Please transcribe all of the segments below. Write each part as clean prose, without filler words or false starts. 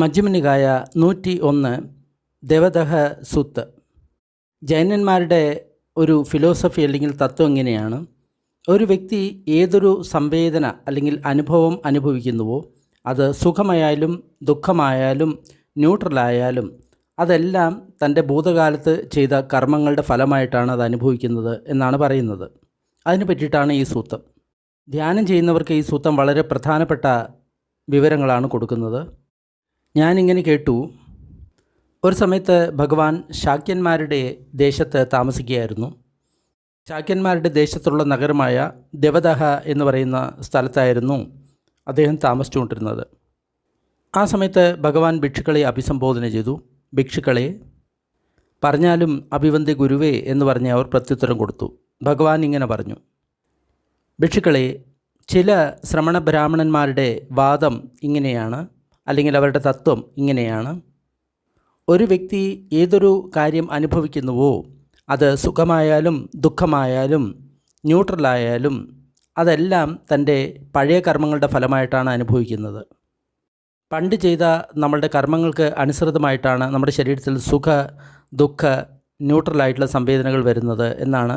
മജ്ജ്ഹിമ നികായ 101 ദേവദഹ soothe. ജൈനന്മാരുടെ ഒരു philosophy അല്ലെങ്കിൽ തത്വം ഇങ്ങനെയാണ്: ഒരു വ്യക്തി ഏതൊരു സംവേദന അല്ലെങ്കിൽ അനുഭവം അനുഭവിക്കുന്നുവോ അത് സുഖമായാലും ദുഃഖമായാലും ന്യൂട്രലായാലും അതെല്ലാം തൻ്റെ ഭൂതകാലത്ത് ചെയ്ത കർമ്മങ്ങളുടെ ഫലമായിട്ടാണ് അത് അനുഭവിക്കുന്നത് എന്നാണ് പറയുന്നത്. അതിന് പറ്റിയിട്ടാണ് ഈ സൂത്രം. ധ്യാനം ചെയ്യുന്നവർക്ക് ഈ സൂത്രം വളരെ പ്രധാനപ്പെട്ട വിവരങ്ങളാണ് കൊടുക്കുന്നത്. ഞാനിങ്ങനെ കേട്ടു, ഒരു സമയത്ത് ഭഗവാൻ ശാക്യന്മാരുടെ ദേശത്ത് താമസിക്കുകയായിരുന്നു. ശാക്യന്മാരുടെ ദേശത്തുള്ള നഗരമായ ദേവദഹ എന്ന് പറയുന്ന സ്ഥലത്തായിരുന്നു അദ്ദേഹം താമസിച്ചുകൊണ്ടിരുന്നത്. ആ സമയത്ത് ഭഗവാൻ ഭിക്ഷുക്കളെ അഭിസംബോധന ചെയ്തു. ഭിക്ഷുക്കളെ പറഞ്ഞാലും അഭിവന്ദ്യ ഗുരുവേ എന്ന് പറഞ്ഞ് അവർ പ്രത്യുത്തരം കൊടുത്തു. ഭഗവാൻ ഇങ്ങനെ പറഞ്ഞു: ഭിക്ഷുക്കളെ, ചില ശ്രമണ ബ്രാഹ്മണന്മാരുടെ വാദം ഇങ്ങനെയാണ്, അല്ലെങ്കിൽ അവരുടെ തത്വം ഇങ്ങനെയാണ്: ഒരു വ്യക്തി ഏതൊരു കാര്യം അനുഭവിക്കുന്നുവോ അത് സുഖമായാലും ദുഃഖമായാലും ന്യൂട്രലായാലും അതെല്ലാം തൻ്റെ പഴയ കർമ്മങ്ങളുടെ ഫലമായിട്ടാണ് അനുഭവിക്കുന്നത്. പണ്ട് ചെയ്ത നമ്മളുടെ കർമ്മങ്ങൾക്ക് അനുസൃതമായിട്ടാണ് നമ്മുടെ ശരീരത്തിൽ സുഖ ദുഃഖ ന്യൂട്രലായിട്ടുള്ള സംവേദനകൾ വരുന്നത് എന്നാണ്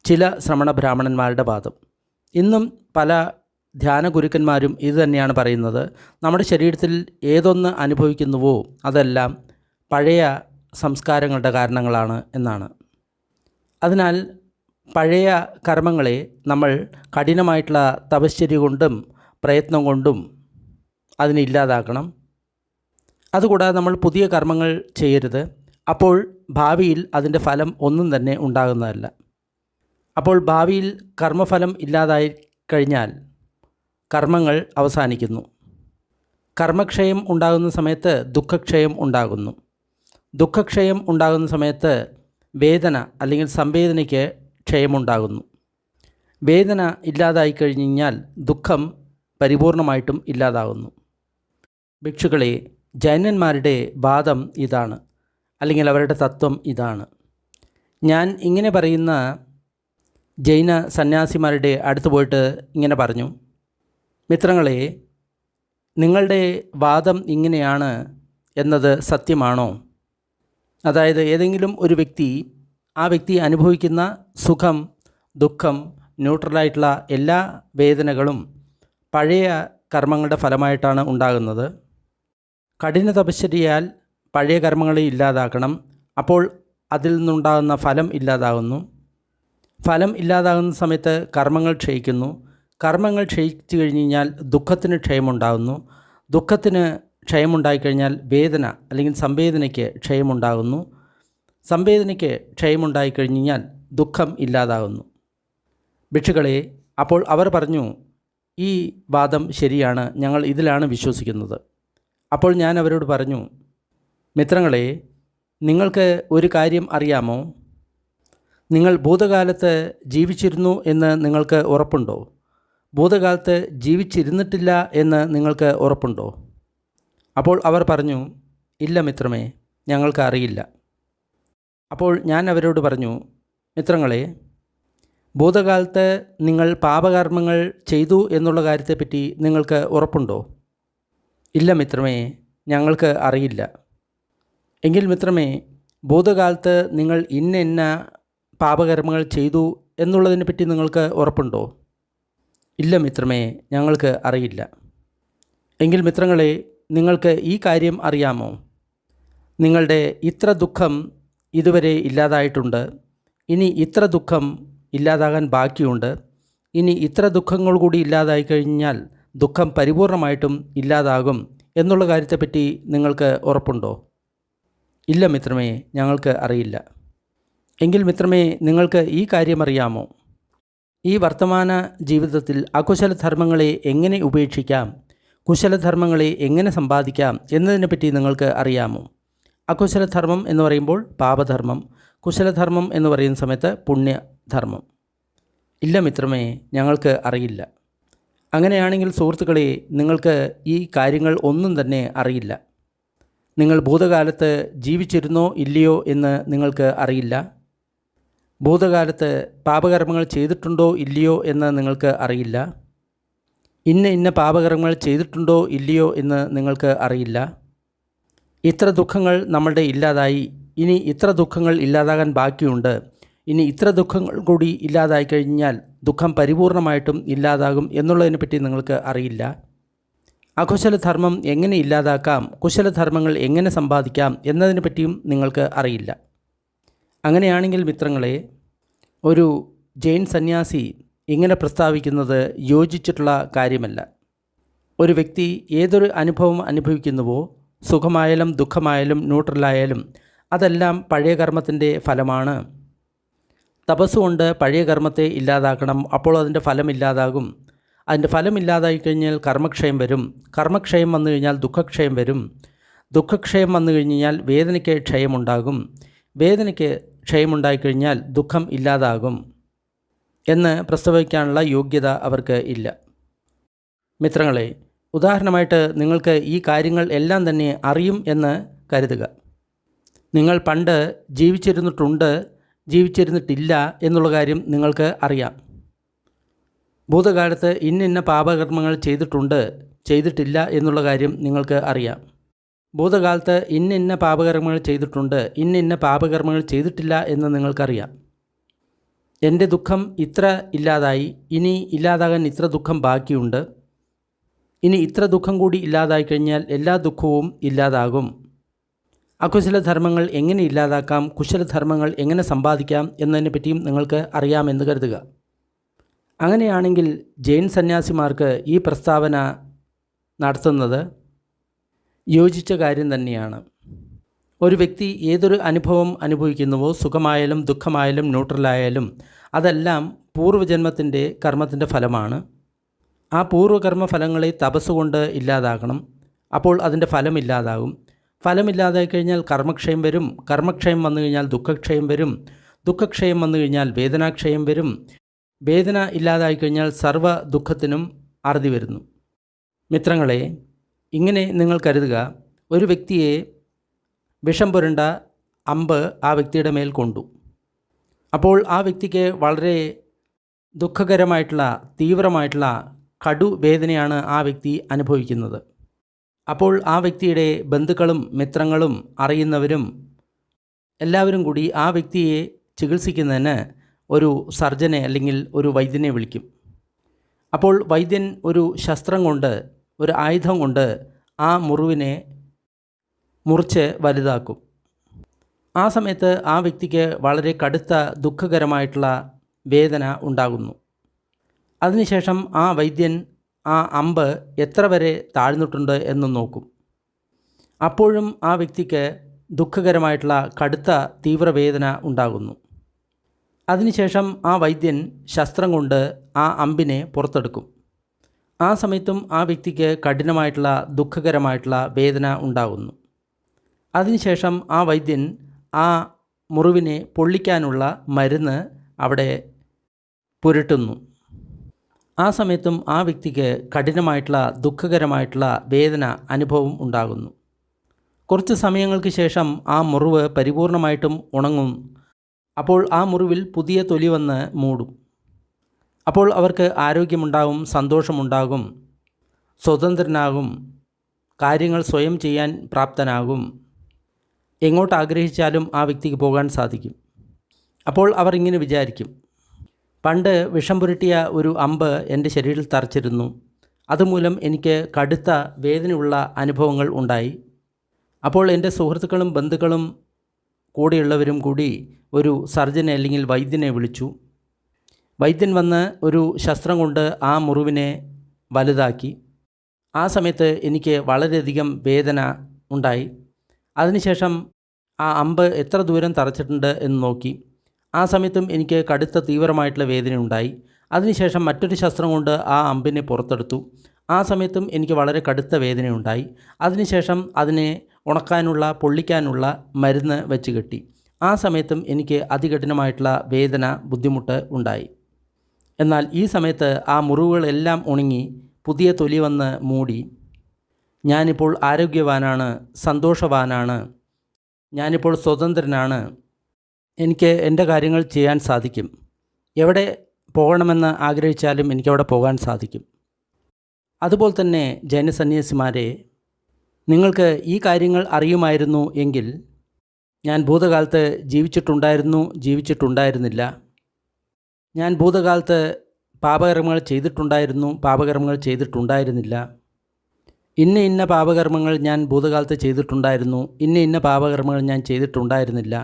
ചില ശ്രമണ ബ്രാഹ്മണന്മാരുടെ വാദം. ഇന്നും പല ധ്യാന ഗുരുക്കന്മാരും ഇത് തന്നെയാണ് പറയുന്നത്. നമ്മുടെ ശരീരത്തിൽ ഏതൊന്ന് അനുഭവിക്കുന്നുവോ അതെല്ലാം പഴയ സംസ്കാരങ്ങളുടെ കാരണങ്ങളാണ് എന്നാണ്. അതിനാൽ പഴയ കർമ്മങ്ങളെ നമ്മൾ കഠിനമായിട്ടുള്ള തപശ്ചര്യ കൊണ്ടും പ്രയത്നം കൊണ്ടും അതിനെ ഇല്ലാതാക്കണം. അതുകൂടാതെ നമ്മൾ പുതിയ കർമ്മങ്ങൾ ചെയ്യരുത്. അപ്പോൾ ഭാവിയിൽ അതിൻ്റെ ഫലം ഒന്നും തന്നെ ഉണ്ടാകുന്നതല്ല. അപ്പോൾ ഭാവിയിൽ കർമ്മഫലം ഇല്ലാതായി കഴിഞ്ഞാൽ കർമ്മങ്ങൾ അവസാനിക്കുന്നു. കർമ്മക്ഷയം ഉണ്ടാകുന്ന സമയത്ത് ദുഃഖക്ഷയം ഉണ്ടാകുന്നു. ദുഃഖക്ഷയം ഉണ്ടാകുന്ന സമയത്ത് വേദന അല്ലെങ്കിൽ സംവേദനയ്ക്ക് ക്ഷയമുണ്ടാകുന്നു. വേദന ഇല്ലാതായി കഴിഞ്ഞാൽ ദുഃഖം പരിപൂർണമായിട്ടും ഇല്ലാതാകുന്നു. ഭിക്ഷുക്കളെ, ജൈനന്മാരുടെ വാദം ഇതാണ്, അല്ലെങ്കിൽ അവരുടെ തത്വം ഇതാണ്. ഞാൻ ഇങ്ങനെ പറയുന്ന ജൈന സന്യാസിമാരുടെ അടുത്ത് പോയിട്ട് ഇങ്ങനെ പറഞ്ഞു: മിത്രങ്ങളെ, നിങ്ങളുടെ വാദം ഇങ്ങനെയാണ് എന്നത് സത്യമാണോ? അതായത് ഏതെങ്കിലും ഒരു വ്യക്തി ആ വ്യക്തി അനുഭവിക്കുന്ന സുഖം ദുഃഖം ന്യൂട്രലായിട്ടുള്ള എല്ലാ വേദനകളും പഴയ കർമ്മങ്ങളുടെ ഫലമായിട്ടാണ് ഉണ്ടാകുന്നത്. കഠിന തപശ്ചര്യയാൽ പഴയ കർമ്മങ്ങളെ ഇല്ലാതാക്കണം. അപ്പോൾ അതിൽ നിന്നുണ്ടാകുന്ന ഫലം ഇല്ലാതാകുന്നു. ഫലം ഇല്ലാതാകുന്ന സമയത്ത് കർമ്മങ്ങൾ ക്ഷയിക്കുന്നു. കർമ്മങ്ങൾ ക്ഷയിച്ചു കഴിഞ്ഞ് കഴിഞ്ഞാൽ ദുഃഖത്തിന് ക്ഷയമുണ്ടാകുന്നു. ദുഃഖത്തിന് ക്ഷയമുണ്ടായിക്കഴിഞ്ഞാൽ വേദന അല്ലെങ്കിൽ സംവേദനയ്ക്ക് ക്ഷയമുണ്ടാകുന്നു. സംവേദനയ്ക്ക് ക്ഷയമുണ്ടായിക്കഴിഞ്ഞ് കഴിഞ്ഞാൽ ദുഃഖം ഇല്ലാതാകുന്നു. ഭിക്ഷുക്കളെ, അപ്പോൾ അവർ പറഞ്ഞു, ഈ വാദം ശരിയാണ്, ഞങ്ങൾ ഇതിലാണ് വിശ്വസിക്കുന്നത്. അപ്പോൾ ഞാൻ അവരോട് പറഞ്ഞു: മിത്രങ്ങളെ, നിങ്ങൾക്ക് ഒരു കാര്യം അറിയാമോ? നിങ്ങൾ ഭൂതകാലത്ത് ജീവിച്ചിരുന്നു എന്ന് നിങ്ങൾക്ക് ഉറപ്പുണ്ടോ? ഭൂതകാലത്ത് ജീവിച്ചിരുന്നിട്ടില്ല എന്ന് നിങ്ങൾക്ക് ഉറപ്പുണ്ടോ? അപ്പോൾ അവർ പറഞ്ഞു: ഇല്ല മിത്രമേ, ഞങ്ങൾക്ക് അറിയില്ല. അപ്പോൾ ഞാൻ അവരോട് പറഞ്ഞു: മിത്രങ്ങളെ, ഭൂതകാലത്ത് നിങ്ങൾ പാപകർമ്മങ്ങൾ ചെയ്തു എന്നുള്ള കാര്യത്തെപ്പറ്റി നിങ്ങൾക്ക് ഉറപ്പുണ്ടോ? ഇല്ല മിത്രമേ, ഞങ്ങൾക്ക് അറിയില്ല. എങ്കിൽ മിത്രമേ, ഭൂതകാലത്ത് നിങ്ങൾ ഇന്ന പാപകർമ്മങ്ങൾ ചെയ്തു എന്നുള്ളതിനെപ്പറ്റി നിങ്ങൾക്ക് ഉറപ്പുണ്ടോ? ഇല്ല മിത്രമേ, ഞങ്ങൾക്ക് അറിയില്ല. എങ്കിൽ മിത്രങ്ങളെ, നിങ്ങൾക്ക് ഈ കാര്യം അറിയാമോ? നിങ്ങളുടെ ഇത്ര ദുഃഖം ഇതുവരെ ഇല്ലാതായിട്ടുണ്ട്. ഇനി ഇത്ര ദുഃഖം ഇല്ലാതാകാൻ ബാക്കിയുണ്ട്. ഇനി ഇത്ര ദുഃഖങ്ങൾ കൂടി ഇല്ലാതായി കഴിഞ്ഞാൽ ദുഃഖം പരിപൂർണമായിട്ടും ഇല്ലാതാകും എന്നുള്ള കാര്യത്തെപ്പറ്റി നിങ്ങൾക്ക് ഉറപ്പുണ്ടോ? ഇല്ല മിത്രമേ, ഞങ്ങൾക്ക് അറിയില്ല. എങ്കിൽ മിത്രമേ, നിങ്ങൾക്ക് ഈ കാര്യം അറിയാമോ? ഈ വർത്തമാന ജീവിതത്തിൽ അകുശലധർമ്മങ്ങളെ എങ്ങനെ ഉപേക്ഷിക്കാം, കുശലധർമ്മങ്ങളെ എങ്ങനെ സമ്പാദിക്കാം എന്നതിനെപ്പറ്റി നിങ്ങൾക്ക് അറിയാമോ? അകുശലധർമ്മം എന്ന് പറയുമ്പോൾ പാപധർമ്മം, കുശലധർമ്മം എന്ന് പറയുന്ന സമയത്ത് പുണ്യധർമ്മം. ഇല്ല മിത്രമേ, ഞങ്ങൾക്ക് അറിയില്ല. അങ്ങനെയാണെങ്കിൽ സുഹൃത്തുക്കളെ, നിങ്ങൾക്ക് ഈ കാര്യങ്ങൾ ഒന്നും തന്നെ അറിയില്ല. നിങ്ങൾ ഭൂതകാലത്ത് ജീവിച്ചിരുന്നോ ഇല്ലയോ എന്ന് നിങ്ങൾക്ക് അറിയില്ല. ഭൂതകാലത്ത് പാപകർമ്മങ്ങൾ ചെയ്തിട്ടുണ്ടോ ഇല്ലയോ എന്ന് നിങ്ങൾക്ക് അറിയില്ല. ഇന്ന ഇന്ന പാപകർമ്മങ്ങൾ ചെയ്തിട്ടുണ്ടോ ഇല്ലയോ എന്ന് നിങ്ങൾക്ക് അറിയില്ല. ഇത്ര ദുഃഖങ്ങൾ നമ്മളുടെ ഇല്ലാതായി, ഇനി ഇത്ര ദുഃഖങ്ങൾ ഇല്ലാതാകാൻ ബാക്കിയുണ്ട്, ഇനി ഇത്ര ദുഃഖങ്ങൾ കൂടി ഇല്ലാതായി കഴിഞ്ഞാൽ ദുഃഖം പരിപൂർണമായിട്ടും ഇല്ലാതാകും എന്നുള്ളതിനെപ്പറ്റി നിങ്ങൾക്ക് അറിയില്ല. അകുശലധർമ്മം എങ്ങനെ ഇല്ലാതാക്കാം, കുശലധർമ്മങ്ങൾ എങ്ങനെ സമ്പാദിക്കാം എന്നതിനെപ്പറ്റിയും നിങ്ങൾക്ക് അറിയില്ല. അങ്ങനെയാണെങ്കിൽ മിത്രങ്ങളെ, ഒരു ജൈൻ സന്യാസി ഇങ്ങനെ പ്രസ്താവിക്കുന്നത് യോജിച്ചിട്ടുള്ള കാര്യമല്ല. ഒരു വ്യക്തി ഏതൊരു അനുഭവം അനുഭവിക്കുന്നുവോ, സുഖമായാലും ദുഃഖമായാലും ന്യൂട്രലായാലും, അതെല്ലാം പഴയ കർമ്മത്തിൻ്റെ ഫലമാണ്. തപസ്സുകൊണ്ട് പഴയ കർമ്മത്തെ ഇല്ലാതാക്കണം, അപ്പോൾ അതിൻ്റെ ഫലം ഇല്ലാതാകും. അതിൻ്റെ ഫലം ഇല്ലാതായി കഴിഞ്ഞാൽ കർമ്മക്ഷയം വരും. കർമ്മക്ഷയം വന്നു കഴിഞ്ഞാൽ ദുഃഖക്ഷയം വരും. ദുഃഖക്ഷയം വന്നു കഴിഞ്ഞാൽ വേദനയ്ക്ക് ക്ഷയമുണ്ടാകും. വേദനയ്ക്ക് ക്ഷയമുണ്ടായിക്കഴിഞ്ഞാൽ ദുഃഖം ഇല്ലാതാകും എന്ന് പ്രസ്താവിക്കാനുള്ള യോഗ്യത അവർക്ക് ഇല്ല. മിത്രങ്ങളെ, ഉദാഹരണമായിട്ട് നിങ്ങൾക്ക് ഈ കാര്യങ്ങൾ എല്ലാം തന്നെ അറിയും എന്ന് കരുതുക. നിങ്ങൾ പണ്ട് ജീവിച്ചിരുന്നിട്ടുണ്ട്, ജീവിച്ചിരുന്നിട്ടില്ല എന്നുള്ള കാര്യം നിങ്ങൾക്ക് അറിയാം. ഭൂതകാലത്ത് ഇന്ന പാപകർമ്മങ്ങൾ ചെയ്തിട്ടുണ്ട്, ചെയ്തിട്ടില്ല എന്നുള്ള കാര്യം നിങ്ങൾക്ക് അറിയാം. ഭൂതകാലത്ത് ഇന്ന പാപകർമ്മങ്ങൾ ചെയ്തിട്ടുണ്ട്, ഇന്ന പാപകർമ്മങ്ങൾ ചെയ്തിട്ടില്ല എന്ന് നിങ്ങൾക്കറിയാം. എൻ്റെ ദുഃഖം ഇത്ര ഇല്ലാതായി, ഇനി ഇല്ലാതാകാൻ ഇത്ര ദുഃഖം ബാക്കിയുണ്ട്, ഇനി ഇത്ര ദുഃഖം കൂടി ഇല്ലാതായി കഴിഞ്ഞാൽ എല്ലാ ദുഃഖവും ഇല്ലാതാകും. അകുശലധർമ്മങ്ങൾ എങ്ങനെ ഇല്ലാതാക്കാം, കുശലധർമ്മങ്ങൾ എങ്ങനെ സമ്പാദിക്കാം എന്നതിനെപ്പറ്റിയും നിങ്ങൾക്ക് അറിയാമെന്ന് കരുതുക. അങ്ങനെയാണെങ്കിൽ ജൈൻ സന്യാസിമാർക്ക് ഈ പ്രസ്താവന നടത്തുന്നത് യോജിച്ച കാര്യം തന്നെയാണ്. ഒരു വ്യക്തി ഏതൊരു അനുഭവം അനുഭവിക്കുന്നുവോ, സുഖമായാലും ദുഃഖമായാലും ന്യൂട്രലായാലും, അതെല്ലാം പൂർവ്വജന്മത്തിൻ്റെ കർമ്മത്തിൻ്റെ ഫലമാണ്. ആ പൂർവ്വകർമ്മ ഫലങ്ങളെ തപസ്സുകൊണ്ട് ഇല്ലാതാക്കണം, അപ്പോൾ അതിൻ്റെ ഫലം ഇല്ലാതാകും. ഫലമില്ലാതായി കഴിഞ്ഞാൽ കർമ്മക്ഷയം വരും. കർമ്മക്ഷയം വന്നു കഴിഞ്ഞാൽ ദുഃഖക്ഷയം വരും. ദുഃഖക്ഷയം വന്നു കഴിഞ്ഞാൽ വേദനാക്ഷയം വരും. വേദന ഇല്ലാതായി കഴിഞ്ഞാൽ സർവ്വ ദുഃഖത്തിനും അറുതി വരുന്നു. മിത്രങ്ങളെ, ഇങ്ങനെ നിങ്ങൾ കരുതുക, ഒരു വ്യക്തിയെ വിഷം പുരണ്ട അമ്പ് ആ വ്യക്തിയുടെ മേൽ കൊണ്ടു. അപ്പോൾ ആ വ്യക്തിക്ക് വളരെ ദുഃഖകരമായിട്ടുള്ള, തീവ്രമായിട്ടുള്ള കടുവേദനയാണ് ആ വ്യക്തി അനുഭവിക്കുന്നത്. അപ്പോൾ ആ വ്യക്തിയുടെ ബന്ധുക്കളും മിത്രങ്ങളും അറിയുന്നവരും എല്ലാവരും കൂടി ആ വ്യക്തിയെ ചികിത്സിക്കുന്നതിന് ഒരു സർജനെ അല്ലെങ്കിൽ ഒരു വൈദ്യനെ വിളിക്കും. അപ്പോൾ വൈദ്യൻ ഒരു ശസ്ത്രം കൊണ്ട്, ഒരു ആയുധം കൊണ്ട് ആ മുറിവിനെ മുറിച്ച് വലുതാക്കും. ആ സമയത്ത് ആ വ്യക്തിക്ക് വളരെ കടുത്ത ദുഃഖകരമായിട്ടുള്ള വേദന ഉണ്ടാകുന്നു. അതിനുശേഷം ആ വൈദ്യൻ ആ അമ്പ് എത്ര വരെ താഴ്ന്നിട്ടുണ്ട് എന്ന് നോക്കും. അപ്പോഴും ആ വ്യക്തിക്ക് ദുഃഖകരമായിട്ടുള്ള കടുത്ത തീവ്രവേദന ഉണ്ടാകുന്നു. അതിനുശേഷം ആ വൈദ്യൻ ശസ്ത്രം കൊണ്ട് ആ അമ്പിനെ പുറത്തെടുക്കും. ആ സമയത്തും ആ വ്യക്തിക്ക് കഠിനമായിട്ടുള്ള ദുഃഖകരമായിട്ടുള്ള വേദന ഉണ്ടാകുന്നു. അതിനുശേഷം ആ വൈദ്യൻ ആ മുറിവിനെ പൊള്ളിക്കാനുള്ള മരുന്ന് അവിടെ പുരട്ടുന്നു. ആ സമയത്തും ആ വ്യക്തിക്ക് കഠിനമായിട്ടുള്ള ദുഃഖകരമായിട്ടുള്ള വേദന അനുഭവം ഉണ്ടാകുന്നു. കുറച്ച് സമയങ്ങൾക്ക് ശേഷം ആ മുറിവ് പരിപൂർണമായിട്ടും ഉണങ്ങും. അപ്പോൾ ആ മുറിവിൽ പുതിയ തൊലി വന്ന് മൂടും. അപ്പോൾ അവർക്ക് ആരോഗ്യമുണ്ടാകും, സന്തോഷമുണ്ടാകും, സ്വതന്ത്രനാകും, കാര്യങ്ങൾ സ്വയം ചെയ്യാൻ പ്രാപ്തനാകും. എങ്ങോട്ട് ആഗ്രഹിച്ചാലും ആ വ്യക്തിക്ക് പോകാൻ സാധിക്കും. അപ്പോൾ അവർ ഇങ്ങനെ വിചാരിക്കും, പണ്ട് വിഷം പുരട്ടിയ ഒരു അമ്പ് എൻ്റെ ശരീരത്തിൽ തറച്ചിരുന്നു, അതുമൂലം എനിക്ക് കടുത്ത വേദനയുള്ള അനുഭവങ്ങൾ ഉണ്ടായി. അപ്പോൾ എൻ്റെ സുഹൃത്തുക്കളും ബന്ധുക്കളും കൂടെയുള്ളവരും കൂടി ഒരു സർജനെ അല്ലെങ്കിൽ വൈദ്യനെ വിളിച്ചു. വൈദ്യൻ വന്ന് ഒരു ശസ്ത്രം കൊണ്ട് ആ മുറിവിനെ വലുതാക്കി. ആ സമയത്ത് എനിക്ക് വളരെയധികം വേദന ഉണ്ടായി. അതിനുശേഷം ആ അമ്പ് എത്ര ദൂരം തറച്ചിട്ടുണ്ട് എന്ന് നോക്കി. ആ സമയത്തും എനിക്ക് കടുത്ത തീവ്രമായിട്ടുള്ള വേദന ഉണ്ടായി. അതിനുശേഷം മറ്റൊരു ശസ്ത്രം കൊണ്ട് ആ അമ്പിനെ പുറത്തെടുത്തു. ആ സമയത്തും എനിക്ക് വളരെ കടുത്ത വേദനയുണ്ടായി. അതിനുശേഷം അതിനെ ഉണക്കാനുള്ള, പൊള്ളിക്കാനുള്ള മരുന്ന് വെച്ച് കെട്ടി. ആ സമയത്തും എനിക്ക് അതികഠിനമായിട്ടുള്ള വേദന, ബുദ്ധിമുട്ട് ഉണ്ടായി. എന്നാൽ ഈ സമയത്ത് ആ മുറിവുകളെല്ലാം ഉണങ്ങി പുതിയ തൊലി വന്ന് മൂടി. ഞാനിപ്പോൾ ആരോഗ്യവാനാണ്, സന്തോഷവാനാണ്, ഞാനിപ്പോൾ സ്വതന്ത്രനാണ്, എനിക്ക് എൻ്റെ കാര്യങ്ങൾ ചെയ്യാൻ സാധിക്കും. എവിടെ പോകണമെന്ന് ആഗ്രഹിച്ചാലും എനിക്കവിടെ പോകാൻ സാധിക്കും. അതുപോലെ തന്നെ ജൈനസന്യാസിമാരെ, നിങ്ങൾക്ക് ഈ കാര്യങ്ങൾ അറിയുമായിരുന്നു എങ്കിൽ ഞാൻ ഭൂതകാലത്ത് ജീവിച്ചിട്ടുണ്ടായിരുന്നില്ല. ഞാൻ ഭൂതകാലത്ത് പാപകർമ്മങ്ങൾ ചെയ്തിട്ടുണ്ടായിരുന്നില്ല. ഇന്ന പാപകർമ്മങ്ങൾ ഞാൻ ഭൂതകാലത്ത് ചെയ്തിട്ടുണ്ടായിരുന്നു, ഇന്ന പാപകർമ്മങ്ങൾ ഞാൻ ചെയ്തിട്ടുണ്ടായിരുന്നില്ല.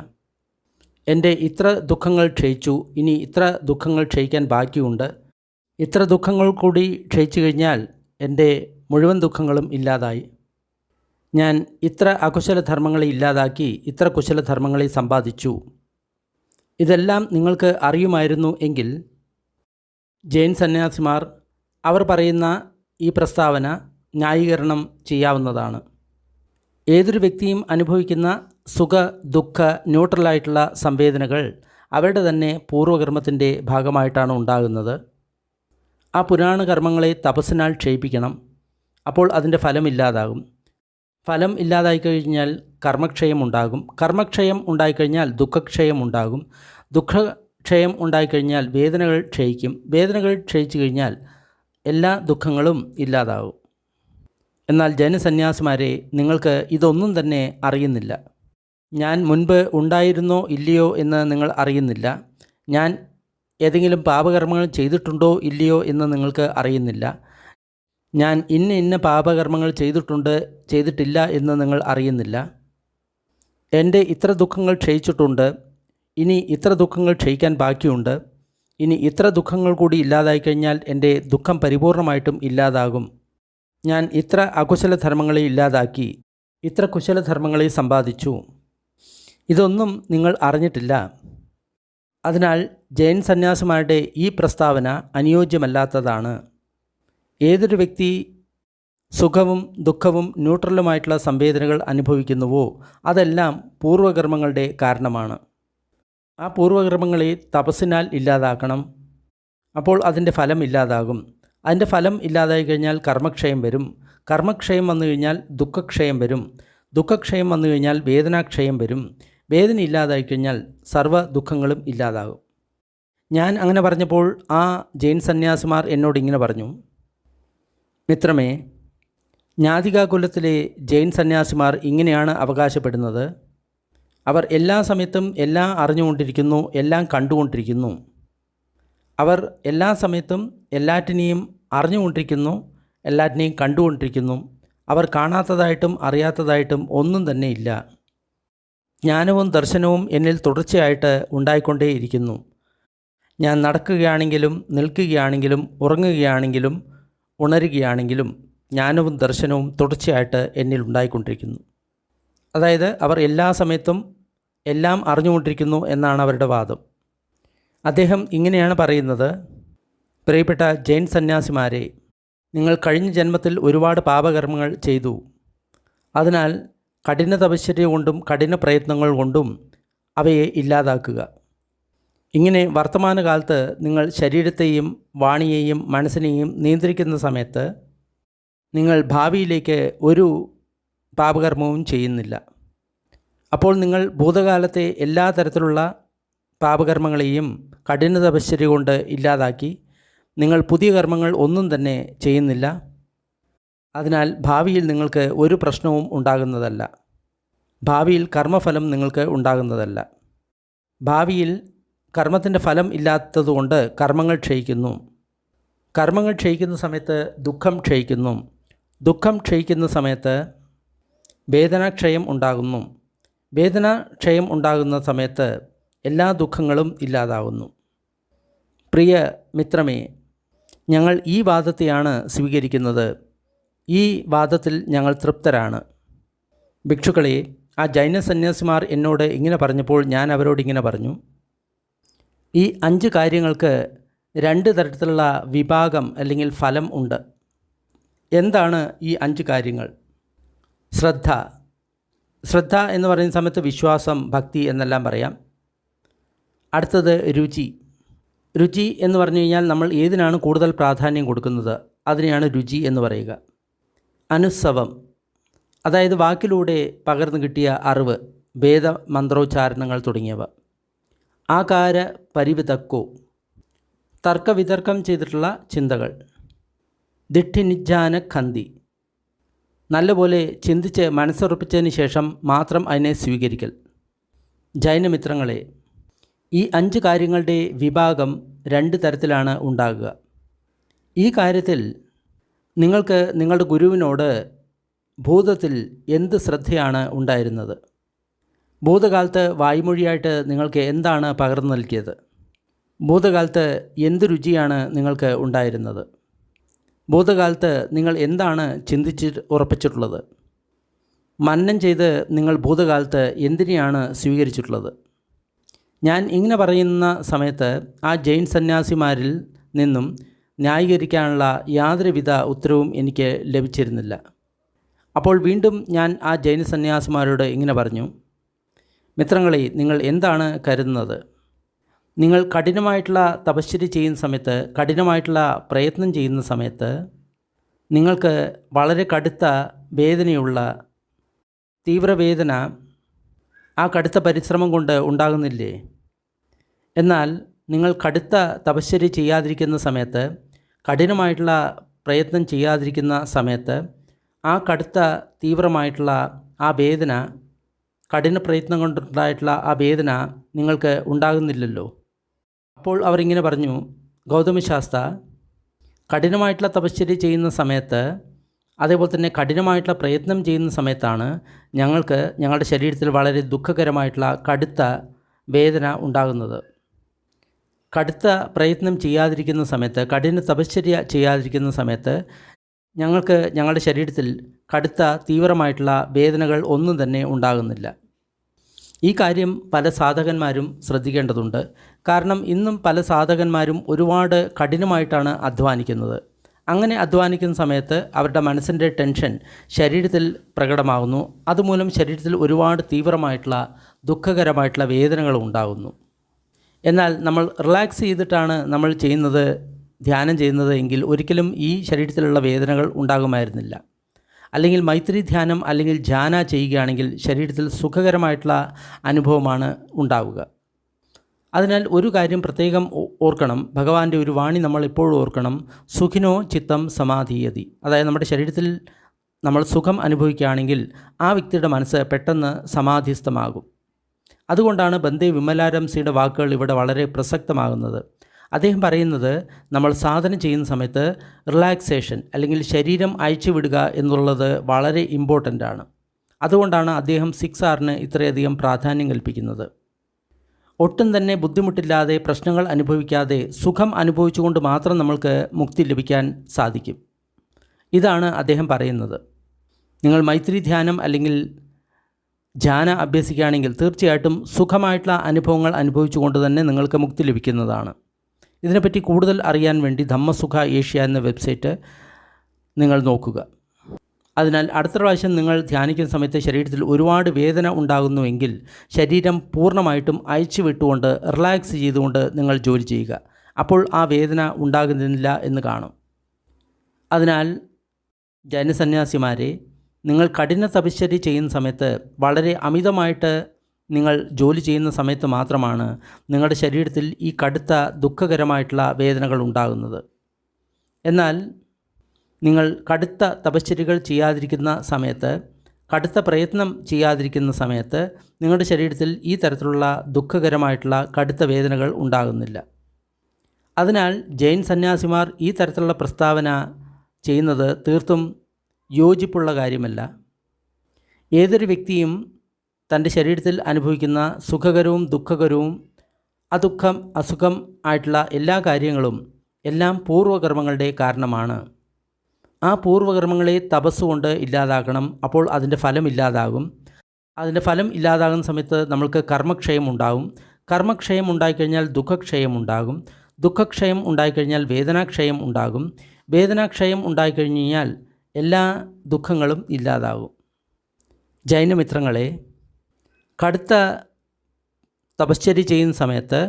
എൻ്റെ ഇത്ര ദുഃഖങ്ങൾ ക്ഷയിച്ചു, ഇനി ഇത്ര ദുഃഖങ്ങൾ ക്ഷയിക്കാൻ ബാക്കിയുണ്ട്. ഇത്ര ദുഃഖങ്ങൾ കൂടി ക്ഷയിച്ചു കഴിഞ്ഞാൽ എൻ്റെ മുഴുവൻ ദുഃഖങ്ങളും ഇല്ലാതായി. ഞാൻ ഇത്ര അകുശലധർമ്മങ്ങളെ ഇല്ലാതാക്കി ഇത്ര കുശലധർമ്മങ്ങളെ സമ്പാദിച്ചു. ഇതെല്ലാം നിങ്ങൾക്ക് അറിയുമായിരുന്നു എങ്കിൽ ജൈൻ സന്യാസിമാർ അവർ പറയുന്ന ഈ പ്രസ്താവന ന്യായീകരണം ചെയ്യാവുന്നതാണ്. ഏതൊരു വ്യക്തിയും അനുഭവിക്കുന്ന സുഖ ദുഃഖ ന്യൂട്രലായിട്ടുള്ള സംവേദനകൾ അവരുടെ തന്നെ പൂർവ്വകർമ്മത്തിൻ്റെ ഭാഗമായിട്ടാണ് ഉണ്ടാകുന്നത്. ആ പുരാണ കർമ്മങ്ങളെ തപസ്സിനാൽ ക്ഷയിപ്പിക്കണം. അപ്പോൾ അതിൻ്റെ ഫലം ഇല്ലാതാകും. ഫലം ഇല്ലാതായിക്കഴിഞ്ഞാൽ കർമ്മക്ഷയം ഉണ്ടാകും. കർമ്മക്ഷയം ഉണ്ടായിക്കഴിഞ്ഞാൽ ദുഃഖക്ഷയം ഉണ്ടാകും. ദുഃഖക്ഷയം ഉണ്ടായിക്കഴിഞ്ഞാൽ വേദനകൾ ക്ഷയിക്കും. വേദനകൾ ക്ഷയിച്ചു കഴിഞ്ഞാൽ എല്ലാ ദുഃഖങ്ങളും ഇല്ലാതാകും. എന്നാൽ ജൈനസന്യാസിമാരെ, നിങ്ങൾക്ക് ഇതൊന്നും തന്നെ അറിയുന്നില്ല. ഞാൻ മുൻപ് ഉണ്ടായിരുന്നോ ഇല്ലയോ എന്ന് നിങ്ങൾ അറിയുന്നില്ല. ഞാൻ ഏതെങ്കിലും പാപകർമ്മങ്ങൾ ചെയ്തിട്ടുണ്ടോ ഇല്ലയോ എന്ന് നിങ്ങൾക്ക് അറിയുന്നില്ല. ഞാൻ ഇന്ന പാപകർമ്മങ്ങൾ ചെയ്തിട്ടില്ല എന്ന് നിങ്ങൾ അറിയുന്നില്ല. എൻ്റെ ഇത്ര ദുഃഖങ്ങൾ ക്ഷയിച്ചിട്ടുണ്ട്, ഇനി ഇത്ര ദുഃഖങ്ങൾ ക്ഷയിക്കാൻ ബാക്കിയുണ്ട്. ഇനി ഇത്ര ദുഃഖങ്ങൾ കൂടി ഇല്ലാതായിക്കഴിഞ്ഞാൽ എൻ്റെ ദുഃഖം പരിപൂർണമായിട്ടും ഇല്ലാതാകും. ഞാൻ ഇത്ര അകുശലധർമ്മങ്ങളെ ഇല്ലാതാക്കി ഇത്ര കുശലധർമ്മങ്ങളെ സമ്പാദിച്ചു. ഇതൊന്നും നിങ്ങൾ അറിഞ്ഞിട്ടില്ല. അതിനാൽ ജൈൻ സന്യാസിമാരുടെ ഈ പ്രസ്താവന അനുയോജ്യമല്ലാത്തതാണ്. ഏതൊരു വ്യക്തി സുഖവും ദുഃഖവും ന്യൂട്രലുമായിട്ടുള്ള സംവേദനകൾ അനുഭവിക്കുന്നുവോ അതെല്ലാം പൂർവ്വകർമ്മങ്ങളുടെ കാരണമാണ്. ആ പൂർവ്വകർമ്മങ്ങളെ തപസ്സിനാൽ ഇല്ലാതാക്കണം. അപ്പോൾ അതിൻ്റെ ഫലം ഇല്ലാതാകും. അതിൻ്റെ ഫലം ഇല്ലാതായി കഴിഞ്ഞാൽ കർമ്മക്ഷയം വരും. കർമ്മക്ഷയം വന്നു കഴിഞ്ഞാൽ ദുഃഖക്ഷയം വരും. ദുഃഖക്ഷയം വന്നു കഴിഞ്ഞാൽ വേദനാക്ഷയം വരും. വേദന ഇല്ലാതായി കഴിഞ്ഞാൽ സർവ്വ ദുഃഖങ്ങളും ഇല്ലാതാകും. ഞാൻ അങ്ങനെ പറഞ്ഞപ്പോൾ ആ ജൈൻ സന്യാസിമാർ എന്നോട് ഇങ്ങനെ പറഞ്ഞു: മിത്രമേ, ജ്ഞാതികാകുലത്തിലെ ജൈൻ സന്യാസിമാർ ഇങ്ങനെയാണ് അവകാശപ്പെടുന്നത്. അവർ എല്ലാ സമയത്തും എല്ലാം അറിഞ്ഞുകൊണ്ടിരിക്കുന്നു, എല്ലാം കണ്ടുകൊണ്ടിരിക്കുന്നു. അവർ എല്ലാ സമയത്തും എല്ലാറ്റിനെയും അറിഞ്ഞുകൊണ്ടിരിക്കുന്നു, എല്ലാറ്റിനെയും കണ്ടുകൊണ്ടിരിക്കുന്നു. അവർ കാണാത്തതായിട്ടും അറിയാത്തതായിട്ടും ഒന്നും തന്നെ ഇല്ല. ജ്ഞാനവും ദർശനവും എന്നിൽ തുടർച്ചയായിട്ട് ഉണ്ടായിക്കൊണ്ടേയിരിക്കുന്നു. ഞാൻ നടക്കുകയാണെങ്കിലും നിൽക്കുകയാണെങ്കിലും ഉറങ്ങുകയാണെങ്കിലും ഉണരുകയാണെങ്കിലും ജ്ഞാനവും ദർശനവും തുടർച്ചയായിട്ട് എന്നിൽ ഉണ്ടായിക്കൊണ്ടിരിക്കുന്നു. അതായത് അവർ എല്ലാ സമയത്തും എല്ലാം അറിഞ്ഞുകൊണ്ടിരിക്കുന്നു എന്നാണ് അവരുടെ വാദം. അദ്ദേഹം ഇങ്ങനെയാണ് പറയുന്നത്: പ്രിയപ്പെട്ട ജൈൻ സന്യാസിമാരെ, നിങ്ങൾ കഴിഞ്ഞ ജന്മത്തിൽ ഒരുപാട് പാപകർമ്മങ്ങൾ ചെയ്തു. അതിനാൽ കഠിന തപശ്ചര്യ കൊണ്ടും കഠിന പ്രയത്നങ്ങൾ കൊണ്ടും അവയെ ഇല്ലാതാക്കുക. ഇങ്ങനെ വർത്തമാനകാലത്ത് നിങ്ങൾ ശരീരത്തെയും വാണിയെയും മനസ്സിനെയും നിയന്ത്രിക്കുന്ന സമയത്ത് നിങ്ങൾ ഭാവിയിലേക്ക് ഒരു പാപകർമ്മവും ചെയ്യുന്നില്ല. അപ്പോൾ നിങ്ങൾ ഭൂതകാലത്തെ എല്ലാ തരത്തിലുള്ള പാപകർമ്മങ്ങളെയും കഠിന തപശ്ചര്യ കൊണ്ട് ഇല്ലാതാക്കി നിങ്ങൾ പുതിയ കർമ്മങ്ങൾ ഒന്നും തന്നെ ചെയ്യുന്നില്ല. അതിനാൽ ഭാവിയിൽ നിങ്ങൾക്ക് ഒരു പ്രശ്നവും ഉണ്ടാകുന്നതല്ല. ഭാവിയിൽ കർമ്മഫലം നിങ്ങൾക്ക് ഉണ്ടാകുന്നതല്ല. ഭാവിയിൽ കർമ്മത്തിൻ്റെ ഫലം ഇല്ലാത്തതുകൊണ്ട് കർമ്മങ്ങൾ ക്ഷയിക്കുന്നു. കർമ്മങ്ങൾ ക്ഷയിക്കുന്ന സമയത്ത് ദുഃഖം ക്ഷയിക്കുന്നു. ദുഃഖം ക്ഷയിക്കുന്ന സമയത്ത് വേദനാക്ഷയം ഉണ്ടാകുന്നു. വേദനാക്ഷയം ഉണ്ടാകുന്ന സമയത്ത് എല്ലാ ദുഃഖങ്ങളും ഇല്ലാതാകുന്നു. പ്രിയ മിത്രമേ, ഞങ്ങൾ ഈ വാദത്തെയാണ് സ്വീകരിക്കുന്നത്. ഈ വാദത്തിൽ ഞങ്ങൾ തൃപ്തരാണ്. ഭിക്ഷുക്കളെ, ആ ജൈന സന്യാസിമാർ എന്നോട് ഇങ്ങനെ പറഞ്ഞപ്പോൾ ഞാൻ അവരോട് ഇങ്ങനെ പറഞ്ഞു: ഈ 5 കാര്യങ്ങൾക്ക് 2 തരത്തിലുള്ള വിഭാഗം അല്ലെങ്കിൽ ഫലം ഉണ്ട്. എന്താണ് ഈ 5 കാര്യങ്ങൾ? ശ്രദ്ധ എന്ന് പറയുന്ന സമയത്ത് വിശ്വാസം, ഭക്തി എന്നെല്ലാം പറയാം. അടുത്തത് രുചി എന്ന് പറഞ്ഞു കഴിഞ്ഞാൽ നമ്മൾ ഏതിനാണ് കൂടുതൽ പ്രാധാന്യം കൊടുക്കുന്നത് അതിനെയാണ് രുചി എന്ന് പറയുക. അനുസവം, അതായത് വാക്കിലൂടെ പകർന്നു കിട്ടിയ അറിവ്, വേദ മന്ത്രോച്ചാരണങ്ങൾ തുടങ്ങിയവ. ആകാര പരിവിതക്കോ, തർക്കവിതർക്കം ചെയ്തിട്ടുള്ള ചിന്തകൾ. ദിഠിനിജ്ജാന ഖന്തി. നല്ലപോലെ ചിന്തിച്ച് മനസ്സുറപ്പിച്ചതിന് ശേഷം മാത്രം അതിനെ സ്വീകരിക്കൽ. ജൈനമിത്രങ്ങളെ, ഈ 5 കാര്യങ്ങളുടെ വിഭാഗം 2 തരത്തിലാണ് ഉണ്ടാകുക. ഈ കാര്യത്തിൽ നിങ്ങൾക്ക് നിങ്ങളുടെ ഗുരുവിനോട് ഭൂതത്തിൽ എന്ത് ശ്രദ്ധയാണ് ഉണ്ടായിരുന്നത്? ഭൂതകാലത്ത് വായ്മൊഴിയായിട്ട് നിങ്ങൾക്ക് എന്താണ് പകർന്നു നൽകിയത്? ഭൂതകാലത്ത് എന്ത് രുചിയാണ് നിങ്ങൾക്ക് ഉണ്ടായിരുന്നത്? ഭൂതകാലത്ത് നിങ്ങൾ എന്താണ് ചിന്തിച്ച് ഉറപ്പിച്ചിട്ടുള്ളത്? മനനം ചെയ്ത് നിങ്ങൾ ഭൂതകാലത്ത് എന്തിനെയാണ് സ്വീകരിച്ചിട്ടുള്ളത്? ഞാൻ ഇങ്ങനെ പറയുന്ന സമയത്ത് ആ ജൈൻ സന്യാസിമാരിൽ നിന്നും ന്യായീകരിക്കാനുള്ള യാതൊരുവിധ ഉത്തരവും എനിക്ക് ലഭിച്ചിരുന്നില്ല. അപ്പോൾ വീണ്ടും ഞാൻ ആ ജൈന സന്യാസിമാരോട് ഇങ്ങനെ പറഞ്ഞു, മിത്രങ്ങളെ, നിങ്ങൾ എന്താണ് കരുതുന്നത്? നിങ്ങൾ കഠിനമായിട്ടുള്ള തപശ്ചര്യ ചെയ്യുന്ന സമയത്ത്, കഠിനമായിട്ടുള്ള പ്രയത്നം ചെയ്യുന്ന സമയത്ത് നിങ്ങൾക്ക് വളരെ കടുത്ത വേദനയുള്ള തീവ്രവേദന ആ കടുത്ത പരിശ്രമം കൊണ്ട് ഉണ്ടാകുന്നില്ലേ? എന്നാൽ നിങ്ങൾ കടുത്ത തപശ്ചര്യ ചെയ്യാതിരിക്കുന്ന സമയത്ത്, കഠിനമായിട്ടുള്ള പ്രയത്നം ചെയ്യാതിരിക്കുന്ന സമയത്ത് ആ കടുത്ത തീവ്രമായിട്ടുള്ള ആ വേദന, കഠിന പ്രയത്നം കൊണ്ടുണ്ടായിട്ടുള്ള ആ വേദന നിങ്ങൾക്ക് ഉണ്ടാകുന്നില്ലല്ലോ. അപ്പോൾ അവരിങ്ങനെ പറഞ്ഞു, ഗൗതമശാസ്ത്ര, കഠിനമായിട്ടുള്ള തപശ്ചര്യ ചെയ്യുന്ന സമയത്ത്, അതേപോലെ തന്നെ കഠിനമായിട്ടുള്ള പ്രയത്നം ചെയ്യുന്ന സമയത്താണ് ഞങ്ങൾക്ക് ഞങ്ങളുടെ ശരീരത്തിൽ വളരെ ദുഃഖകരമായിട്ടുള്ള കടുത്ത വേദന ഉണ്ടാകുന്നത്. കടുത്ത പ്രയത്നം ചെയ്യാതിരിക്കുന്ന സമയത്ത്, കഠിന തപശ്ചര്യ ചെയ്യാതിരിക്കുന്ന സമയത്ത് ഞങ്ങൾക്ക് ഞങ്ങളുടെ ശരീരത്തിൽ കടുത്ത തീവ്രമായിട്ടുള്ള വേദനകൾ ഒന്നും തന്നെ ഉണ്ടാകുന്നില്ല. ഈ കാര്യം പല സാധകന്മാരും ശ്രദ്ധിക്കേണ്ടതുണ്ട്. കാരണം ഇന്നും പല സാധകന്മാരും ഒരുപാട് കഠിനമായിട്ടാണ് അധ്വാനിക്കുന്നത്. അങ്ങനെ അധ്വാനിക്കുന്ന സമയത്ത് അവരുടെ മനസ്സിൻ്റെ ടെൻഷൻ ശരീരത്തിൽ പ്രകടമാകുന്നു. അതുമൂലം ശരീരത്തിൽ ഒരുപാട് തീവ്രമായിട്ടുള്ള ദുഃഖകരമായിട്ടുള്ള വേദനകൾ ഉണ്ടാകുന്നു. എന്നാൽ നമ്മൾ റിലാക്സ് ചെയ്തിട്ടാണ് നമ്മൾ ചെയ്യുന്നത്, ധ്യാനം ചെയ്യുന്നത് എങ്കിൽ ഒരിക്കലും ഈ ശരീരത്തിലുള്ള വേദനകൾ ഉണ്ടാകുമായിരുന്നില്ല. അല്ലെങ്കിൽ മൈത്രി ധ്യാനം അല്ലെങ്കിൽ ധ്യാന ചെയ്യുകയാണെങ്കിൽ ശരീരത്തിൽ സുഖകരമായിട്ടുള്ള അനുഭവമാണ് ഉണ്ടാവുക. അതിനാൽ ഒരു കാര്യം പ്രത്യേകം ഓർക്കണം, ഭഗവാന്റെ ഒരു വാണി നമ്മൾ എപ്പോഴും ഓർക്കണം, സുഖിനോ ചിത്തം സമാധീയതി. അതായത് നമ്മുടെ ശരീരത്തിൽ നമ്മൾ സുഖം അനുഭവിക്കുകയാണെങ്കിൽ ആ വ്യക്തിയുടെ മനസ്സ് പെട്ടെന്ന് സമാധിസ്ഥമാകും. അതുകൊണ്ടാണ് ബന്ദേ വിമലാരംസിയുടെ വാക്കുകൾ ഇവിടെ വളരെ പ്രസക്തമാകുന്നത്. അദ്ദേഹം പറയുന്നത്, നമ്മൾ സാധന ചെയ്യുന്ന സമയത്ത് റിലാക്സേഷൻ അല്ലെങ്കിൽ ശരീരം അയച്ചുവിടുക എന്നുള്ളത് വളരെ ഇമ്പോർട്ടൻ്റ് ആണ്. അതുകൊണ്ടാണ് അദ്ദേഹം 6Rന് ഇത്രയധികം പ്രാധാന്യം കൽപ്പിക്കുന്നത്. ഒട്ടും തന്നെ ബുദ്ധിമുട്ടില്ലാതെ, പ്രശ്നങ്ങൾ അനുഭവിക്കാതെ, സുഖം അനുഭവിച്ചുകൊണ്ട് മാത്രം നമ്മൾക്ക് മുക്തി ലഭിക്കാൻ സാധിക്കും. ഇതാണ് അദ്ദേഹം പറയുന്നത്. നിങ്ങൾ മൈത്രി ധ്യാനം അല്ലെങ്കിൽ ധ്യാന അഭ്യസിക്കുകയാണെങ്കിൽ തീർച്ചയായിട്ടും സുഖമായിട്ടുള്ള അനുഭവങ്ങൾ അനുഭവിച്ചുകൊണ്ട് തന്നെ നിങ്ങൾക്ക് മുക്തി ലഭിക്കുന്നതാണ്. ഇതിനെപ്പറ്റി കൂടുതൽ അറിയാൻ വേണ്ടി ധമ്മസുഖ ഏഷ്യ എന്ന വെബ്സൈറ്റ് നിങ്ങൾ നോക്കുക. അതിനാൽ അടുത്ത പ്രാവശ്യം നിങ്ങൾ ധ്യാനിക്കുന്ന സമയത്ത് ശരീരത്തിൽ ഒരുപാട് വേദന ഉണ്ടാകുന്നുവെങ്കിൽ ശരീരം പൂർണ്ണമായിട്ടും അയച്ചു വിട്ടുകൊണ്ട് റിലാക്സ് ചെയ്തുകൊണ്ട് നിങ്ങൾ ജോലി ചെയ്യുക. അപ്പോൾ ആ വേദന ഉണ്ടാകുന്നില്ല എന്ന് കാണും. അതിനാൽ ജൈനസന്യാസിമാരെ, നിങ്ങൾ കഠിന തപശ്ചര്യ ചെയ്യുന്ന സമയത്ത്, വളരെ അമിതമായിട്ട് നിങ്ങൾ ജോലി ചെയ്യുന്ന സമയത്ത് മാത്രമാണ് നിങ്ങളുടെ ശരീരത്തിൽ ഈ കടുത്ത ദുഃഖകരമായിട്ടുള്ള വേദനകൾ ഉണ്ടാകുന്നത്. എന്നാൽ നിങ്ങൾ കടുത്ത തപശ്ചര്യകൾ ചെയ്യാതിരിക്കുന്ന സമയത്ത്, കടുത്ത പ്രയത്നം ചെയ്യാതിരിക്കുന്ന സമയത്ത് നിങ്ങളുടെ ശരീരത്തിൽ ഈ തരത്തിലുള്ള ദുഃഖകരമായിട്ടുള്ള കടുത്ത വേദനകൾ ഉണ്ടാകുന്നില്ല. അതിനാൽ ജൈൻ സന്യാസിമാർ ഈ തരത്തിലുള്ള പ്രസ്താവന ചെയ്യുന്നത് തീർത്തും യോജിപ്പുള്ള കാര്യമല്ല. ഏതൊരു വ്യക്തിയും തൻ്റെ ശരീരത്തിൽ അനുഭവിക്കുന്ന സുഖകരവും ദുഃഖകരവും അസുഖം ആയിട്ടുള്ള എല്ലാ കാര്യങ്ങളും എല്ലാം പൂർവ്വകർമ്മങ്ങളുടെ കാരണമാണ്. ആ പൂർവ്വകർമ്മങ്ങളെ തപസ്സുകൊണ്ട് ഇല്ലാതാക്കണം. അപ്പോൾ അതിൻ്റെ ഫലം ഇല്ലാതാകും. അതിൻ്റെ ഫലം ഇല്ലാതാകുന്ന സമയത്ത് നമ്മൾക്ക് കർമ്മക്ഷയം ഉണ്ടാകും. കർമ്മക്ഷയം ഉണ്ടായിക്കഴിഞ്ഞാൽ ദുഃഖക്ഷയം ഉണ്ടാകും. ദുഃഖക്ഷയം ഉണ്ടായിക്കഴിഞ്ഞാൽ വേദനാക്ഷയം ഉണ്ടാകും. വേദനാക്ഷയം ഉണ്ടായിക്കഴിഞ്ഞ് കഴിഞ്ഞാൽ എല്ലാ ദുഃഖങ്ങളും ഇല്ലാതാകും. ജൈനമിത്രങ്ങളെ, കടുത്ത തപശ്ചര്യ ചെയ്യുന്ന സമയത്ത്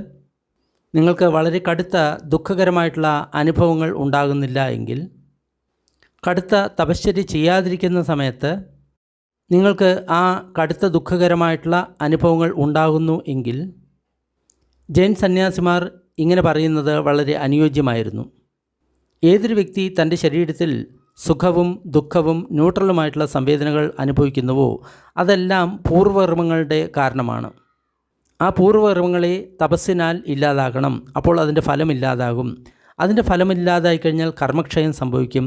നിങ്ങൾക്ക് വളരെ കടുത്ത ദുഃഖകരമായിട്ടുള്ള അനുഭവങ്ങൾ ഉണ്ടാകുന്നില്ല എങ്കിൽ, കടുത്ത തപശ്ചര്യ ചെയ്യാതിരിക്കുന്ന സമയത്ത് നിങ്ങൾക്ക് ആ കടുത്ത ദുഃഖകരമായിട്ടുള്ള അനുഭവങ്ങൾ ഉണ്ടാകുന്നു എങ്കിൽ, ജൈൻ സന്യാസിമാർ ഇങ്ങനെ പറയുന്നത് വളരെ അനുയോജ്യമായിരുന്നു. ഏതൊരു വ്യക്തി തൻ്റെ ശരീരത്തിൽ സുഖവും ദുഃഖവും ന്യൂട്രലുമായിട്ടുള്ള സംവേദനകൾ അനുഭവിക്കുന്നുവോ അതെല്ലാം പൂർവ്വകർമ്മങ്ങളുടെ കാരണമാണ്. ആ പൂർവ്വകർമ്മങ്ങളെ തപസ്സിനാൽ ഇല്ലാതാക്കണം. അപ്പോൾ അതിൻ്റെ ഫലമില്ലാതാകും. അതിൻ്റെ ഫലമില്ലാതായി കഴിഞ്ഞാൽ കർമ്മക്ഷയം സംഭവിക്കും.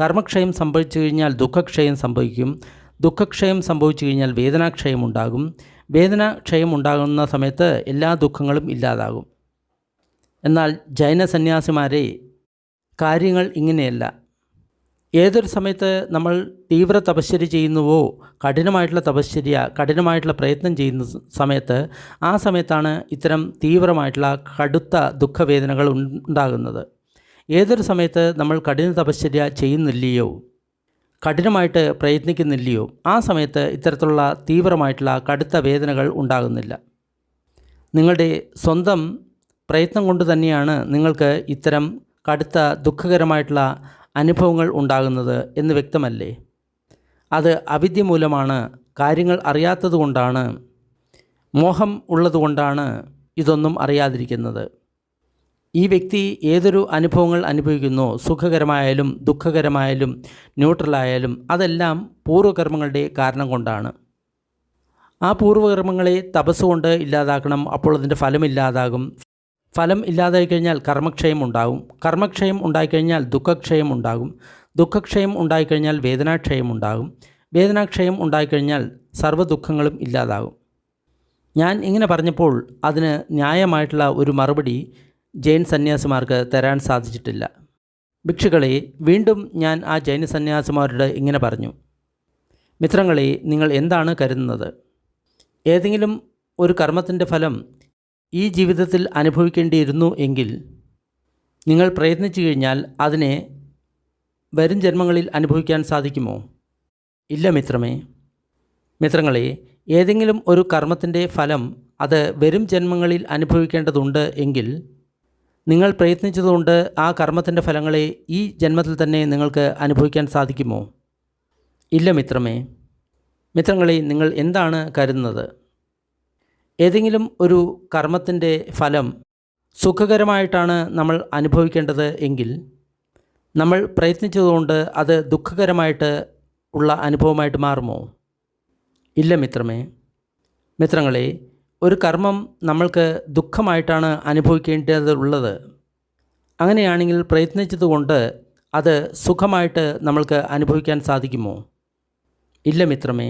കർമ്മക്ഷയം സംഭവിച്ചു കഴിഞ്ഞാൽ ദുഃഖക്ഷയം സംഭവിക്കും. ദുഃഖക്ഷയം സംഭവിച്ചു കഴിഞ്ഞാൽ വേദനാക്ഷയം ഉണ്ടാകും. വേദനാക്ഷയം ഉണ്ടാകുന്ന സമയത്ത് എല്ലാ ദുഃഖങ്ങളും ഇല്ലാതാകും. എന്നാൽ ജൈന സന്യാസിമാരെ കാര്യങ്ങൾ ഇങ്ങനെയല്ല. ഏതൊരു സമയത്ത് നമ്മൾ തീവ്ര തപശ്ചര്യ ചെയ്യുന്നുവോ, കഠിനമായിട്ടുള്ള തപശ്ചര്യ, കഠിനമായിട്ടുള്ള പ്രയത്നം ചെയ്യുന്ന സമയത്ത് ആ സമയത്താണ് ഇത്തരം തീവ്രമായിട്ടുള്ള കടുത്ത ദുഃഖവേദനകൾ ഉണ്ടാകുന്നത്. ഏതൊരു സമയത്ത് നമ്മൾ കഠിന തപശ്ചര്യ ചെയ്യുന്നില്ലയോ, കഠിനമായിട്ട് പ്രയത്നിക്കുന്നില്ലയോ, ആ സമയത്ത് ഇത്തരത്തിലുള്ള തീവ്രമായിട്ടുള്ള കടുത്ത വേദനകൾ ഉണ്ടാകുന്നില്ല. നിങ്ങളുടെ സ്വന്തം പ്രയത്നം കൊണ്ട് തന്നെയാണ് നിങ്ങൾക്ക് ഇത്തരം കടുത്ത ദുഃഖകരമായിട്ടുള്ള അനുഭവങ്ങൾ ഉണ്ടാകുന്നത് എന്ന് വ്യക്തമല്ലേ? അത് അവിദ്യ മൂലമാണ്, കാര്യങ്ങൾ അറിയാത്തതുകൊണ്ടാണ്, മോഹം ഉള്ളതുകൊണ്ടാണ് ഇതൊന്നും അറിയാതിരിക്കുന്നത്. ഈ വ്യക്തി ഏതൊരു അനുഭവങ്ങൾ അനുഭവിക്കുന്നോ, സുഖകരമായാലും ദുഃഖകരമായാലും ന്യൂട്രലായാലും അതെല്ലാം പൂർവ്വകർമ്മങ്ങളുടെ കാരണം കൊണ്ടാണ്. ആ പൂർവ്വകർമ്മങ്ങളെ തപസ്സുകൊണ്ട് ഇല്ലാതാക്കണം. അപ്പോൾ അതിൻ്റെ ഫലമില്ലാതാകും. ഫലം ഇല്ലാതായി കഴിഞ്ഞാൽ കർമ്മക്ഷയം ഉണ്ടാകും. കർമ്മക്ഷയം ഉണ്ടായിക്കഴിഞ്ഞാൽ ദുഃഖക്ഷയം ഉണ്ടാകും. ദുഃഖക്ഷയം ഉണ്ടായിക്കഴിഞ്ഞാൽ വേദനാക്ഷയം ഉണ്ടാകും. വേദനാക്ഷയം ഉണ്ടായിക്കഴിഞ്ഞാൽ സർവ്വ ദുഃഖങ്ങളും ഇല്ലാതാകും. ഞാൻ ഇങ്ങനെ പറഞ്ഞപ്പോൾ അതിന് ന്യായമായിട്ടുള്ള ഒരു മറുപടി ജൈൻ സന്യാസിമാർക്ക് തരാൻ സാധിച്ചിട്ടില്ല. ഭിക്ഷുക്കളെ, വീണ്ടും ഞാൻ ആ ജൈന സന്യാസിമാരോട് ഇങ്ങനെ പറഞ്ഞു, മിത്രങ്ങളെ, നിങ്ങൾ എന്താണ് കരുതുന്നത്? ഏതെങ്കിലും ഒരു കർമ്മത്തിൻ്റെ ഫലം ഈ ജീവിതത്തിൽ അനുഭവിക്കേണ്ടിയിരുന്നു എങ്കിൽ നിങ്ങൾ പ്രയത്നിച്ചു കഴിഞ്ഞാൽ അതിനെ വരും ജന്മങ്ങളിൽ അനുഭവിക്കാൻ സാധിക്കുമോ? ഇല്ല മിത്രമേ. മിത്രങ്ങളെ, ഏതെങ്കിലും ഒരു കർമ്മത്തിൻ്റെ ഫലം അത് വരും ജന്മങ്ങളിൽ അനുഭവിക്കേണ്ടതുണ്ട് എങ്കിൽ നിങ്ങൾ പ്രയത്നിച്ചതുകൊണ്ട് ആ കർമ്മത്തിൻ്റെ ഫലങ്ങളെ ഈ ജന്മത്തിൽ തന്നെ നിങ്ങൾക്ക് അനുഭവിക്കാൻ സാധിക്കുമോ? ഇല്ല മിത്രമേ. മിത്രങ്ങളെ, നിങ്ങൾ എന്താണ് കരുതുന്നത്? ഏതെങ്കിലും ഒരു കർമ്മത്തിൻ്റെ ഫലം സുഖകരമായിട്ടാണ് നമ്മൾ അനുഭവിക്കേണ്ടത് എങ്കിൽ നമ്മൾ പ്രയത്നിച്ചതുകൊണ്ട് അത് ദുഃഖകരമായിട്ട് ഉള്ള അനുഭവമായിട്ട് മാറുമോ? ഇല്ല മിത്രമേ. മിത്രങ്ങളെ, ഒരു കർമ്മം നമ്മൾക്ക് ദുഃഖമായിട്ടാണ് അനുഭവിക്കേണ്ടതുള്ളത്. അങ്ങനെയാണെങ്കിൽ പ്രയത്നിച്ചതുകൊണ്ട് അത് സുഖമായിട്ട് നമ്മൾക്ക് അനുഭവിക്കാൻ സാധിക്കുമോ? ഇല്ല മിത്രമേ.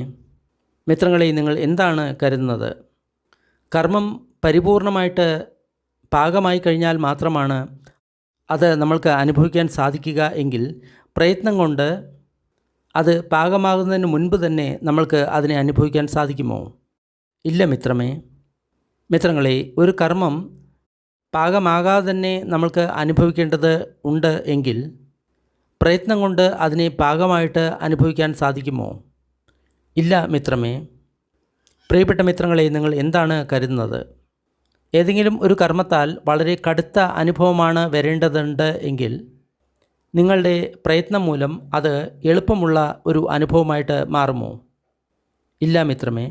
മിത്രങ്ങളെ, നിങ്ങൾ എന്താണ് കരുതുന്നത്? കർമ്മം പരിപൂർണമായിട്ട് പാകമായി കഴിഞ്ഞാൽ മാത്രമാണ് അത് നമ്മൾക്ക് അനുഭവിക്കാൻ സാധിക്കുക എങ്കിൽ പ്രയത്നം കൊണ്ട് അത് പാകമാകുന്നതിന് മുൻപ് തന്നെ നമ്മൾക്ക് അതിനെ അനുഭവിക്കാൻ സാധിക്കുമോ? ഇല്ല മിത്രമേ. മിത്രങ്ങളെ, ഒരു കർമ്മം പാകമാകാതെ തന്നെ നമ്മൾക്ക് അനുഭവിക്കേണ്ടത് ഉണ്ട് എങ്കിൽ പ്രയത്നം കൊണ്ട് അതിനെ പാകമായിട്ട് അനുഭവിക്കാൻ സാധിക്കുമോ? ഇല്ല മിത്രമേ. പ്രിയപ്പെട്ട മിത്രങ്ങളെ, നിങ്ങൾ എന്താണ് കരുതുന്നത്? ഏതെങ്കിലും ഒരു കർമ്മത്താൽ വളരെ കടുത്ത അനുഭവമാണ് വരേണ്ടതുണ്ട് എങ്കിൽ നിങ്ങളുടെ പ്രയത്നം മൂലം അത് എളുപ്പമുള്ള ഒരു അനുഭവമായിട്ട് മാറുമോ? ഇല്ല മിത്രമേ.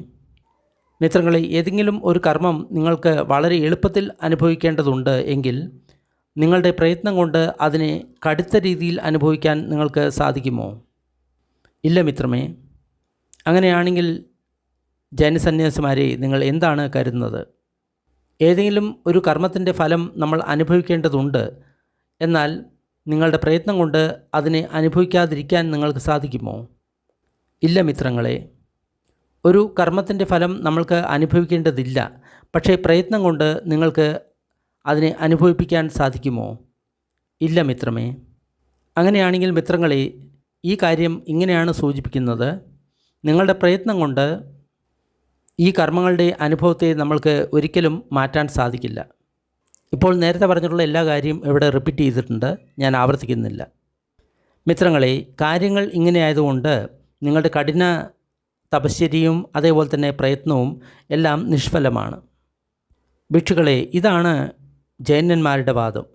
മിത്രങ്ങളെ, ഏതെങ്കിലും ഒരു കർമ്മം നിങ്ങൾക്ക് വളരെ എളുപ്പത്തിൽ അനുഭവിക്കേണ്ടതുണ്ട് എങ്കിൽ നിങ്ങളുടെ പ്രയത്നം കൊണ്ട് അതിനെ കടുത്ത രീതിയിൽ അനുഭവിക്കാൻ നിങ്ങൾക്ക് സാധിക്കുമോ? ഇല്ല മിത്രമേ. അങ്ങനെയാണെങ്കിൽ ജൈനസന്യാസിമാരെ, നിങ്ങൾ എന്താണ് കരുതുന്നത്? ഏതെങ്കിലും ഒരു കർമ്മത്തിൻ്റെ ഫലം നമ്മൾ അനുഭവിക്കേണ്ടതുണ്ട്, എന്നാൽ നിങ്ങളുടെ പ്രയത്നം കൊണ്ട് അതിനെ അനുഭവിക്കാതിരിക്കാൻ നിങ്ങൾക്ക് സാധിക്കുമോ? ഇല്ല മിത്രങ്ങളെ. ഒരു കർമ്മത്തിൻ്റെ ഫലം നമ്മൾക്ക് അനുഭവിക്കേണ്ടതില്ല, പക്ഷേ പ്രയത്നം കൊണ്ട് നിങ്ങൾക്ക് അതിനെ അനുഭവിപ്പിക്കാൻ സാധിക്കുമോ? ഇല്ല മിത്രമേ. അങ്ങനെയാണെങ്കിൽ മിത്രങ്ങളെ, ഈ കാര്യം ഇങ്ങനെയാണ് സൂചിപ്പിക്കുന്നത്: നിങ്ങളുടെ പ്രയത്നം കൊണ്ട് ഈ കർമ്മങ്ങളുടെ അനുഭവത്തെ നമ്മൾക്ക് ഒരിക്കലും മാറ്റാൻ സാധിക്കില്ല. ഇപ്പോൾ നേരത്തെ പറഞ്ഞിട്ടുള്ള എല്ലാ കാര്യം ഇവിടെ റിപ്പീറ്റ് ചെയ്തിട്ടുണ്ട്, ഞാൻ ആവർത്തിക്കുന്നില്ല. മിത്രങ്ങളെ, കാര്യങ്ങൾ ഇങ്ങനെ ആയതുകൊണ്ട് നിങ്ങളുടെ കഠിന തപശ്ചര്യയും അതേപോലെ തന്നെ പ്രയത്നവും എല്ലാം നിഷ്ഫലമാണ്. ഭിക്ഷുക്കളെ, ഇതാണ് ജൈനന്മാരുടെ വാദം.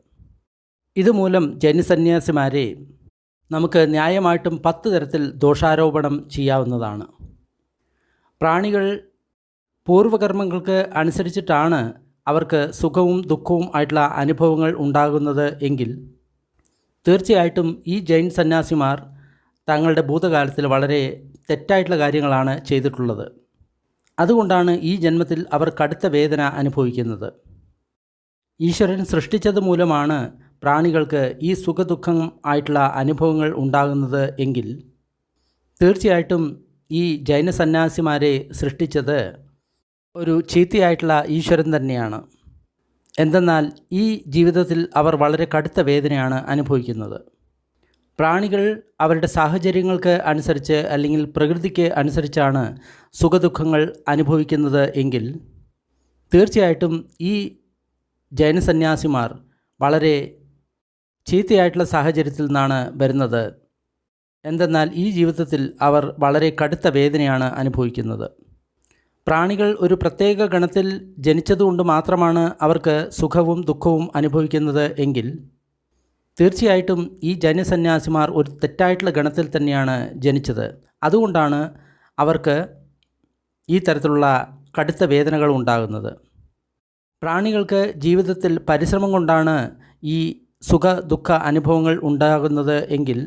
ഇതുമൂലം ജൈനസന്യാസിമാരെ നമുക്ക് ന്യായമായിട്ടും 10 തരത്തിൽ ദോഷാരോപണം ചെയ്യാവുന്നതാണ്. പ്രാണികൾ പൂർവ്വകർമ്മങ്ങൾക്ക് അനുസരിച്ചിട്ടാണ് അവർക്ക് സുഖവും ദുഃഖവും ആയിട്ടുള്ള അനുഭവങ്ങൾ ഉണ്ടാകുന്നത് എങ്കിൽ തീർച്ചയായിട്ടും ഈ ജൈൻ സന്യാസിമാർ തങ്ങളുടെ ഭൂതകാലത്തിൽ വളരെ തെറ്റായിട്ടുള്ള കാര്യങ്ങളാണ് ചെയ്തിട്ടുള്ളത്. അതുകൊണ്ടാണ് ഈ ജന്മത്തിൽ അവർ കടുത്ത വേദന അനുഭവിക്കുന്നത്. ഈശ്വരൻ സൃഷ്ടിച്ചത് മൂലമാണ് പ്രാണികൾക്ക് ഈ സുഖദുഃഖം ആയിട്ടുള്ള അനുഭവങ്ങൾ ഉണ്ടാകുന്നത് എങ്കിൽ തീർച്ചയായിട്ടും ഈ ജൈന സന്യാസിമാരെ സൃഷ്ടിച്ചത് ഒരു ചീത്തയായിട്ടുള്ള ഈശ്വരൻ തന്നെയാണ്. എന്തെന്നാൽ ഈ ജീവിതത്തിൽ അവർ വളരെ കടുത്ത വേദനയാണ് അനുഭവിക്കുന്നത്. പ്രാണികൾ അവരുടെ സാഹചര്യങ്ങൾക്ക് അനുസരിച്ച് അല്ലെങ്കിൽ പ്രകൃതിക്ക് അനുസരിച്ചാണ് സുഖദുഃഖങ്ങൾ അനുഭവിക്കുന്നത് എങ്കിൽ തീർച്ചയായിട്ടും ഈ ജൈന സന്യാസിമാർ വളരെ ചീത്തയായിട്ടുള്ള സാഹചര്യത്തിൽ നിന്നാണ് വരുന്നത്. എന്തെന്നാൽ ഈ ജീവിതത്തിൽ അവർ വളരെ കടുത്ത വേദനയാണ് അനുഭവിക്കുന്നത്. പ്രാണികൾ ഒരു പ്രത്യേക ഗണത്തിൽ ജനിച്ചതുകൊണ്ട് മാത്രമാണ് അവർക്ക് സുഖവും ദുഃഖവും അനുഭവിക്കുന്നത് എങ്കിൽ തീർച്ചയായിട്ടും ഈ ജൈനസന്യാസിമാർ ഒരു തെറ്റായിട്ടുള്ള ഗണത്തിൽ തന്നെയാണ് ജനിച്ചത്. അതുകൊണ്ടാണ് അവർക്ക് ഈ തരത്തിലുള്ള കടുത്ത വേദനകൾ ഉണ്ടാകുന്നത്. പ്രാണികൾക്ക് ജീവിതത്തിൽ പരിശ്രമം കൊണ്ടാണ് ഈ സുഖ ദുഃഖ അനുഭവങ്ങൾ ഉണ്ടാകുന്നത് എങ്കിൽ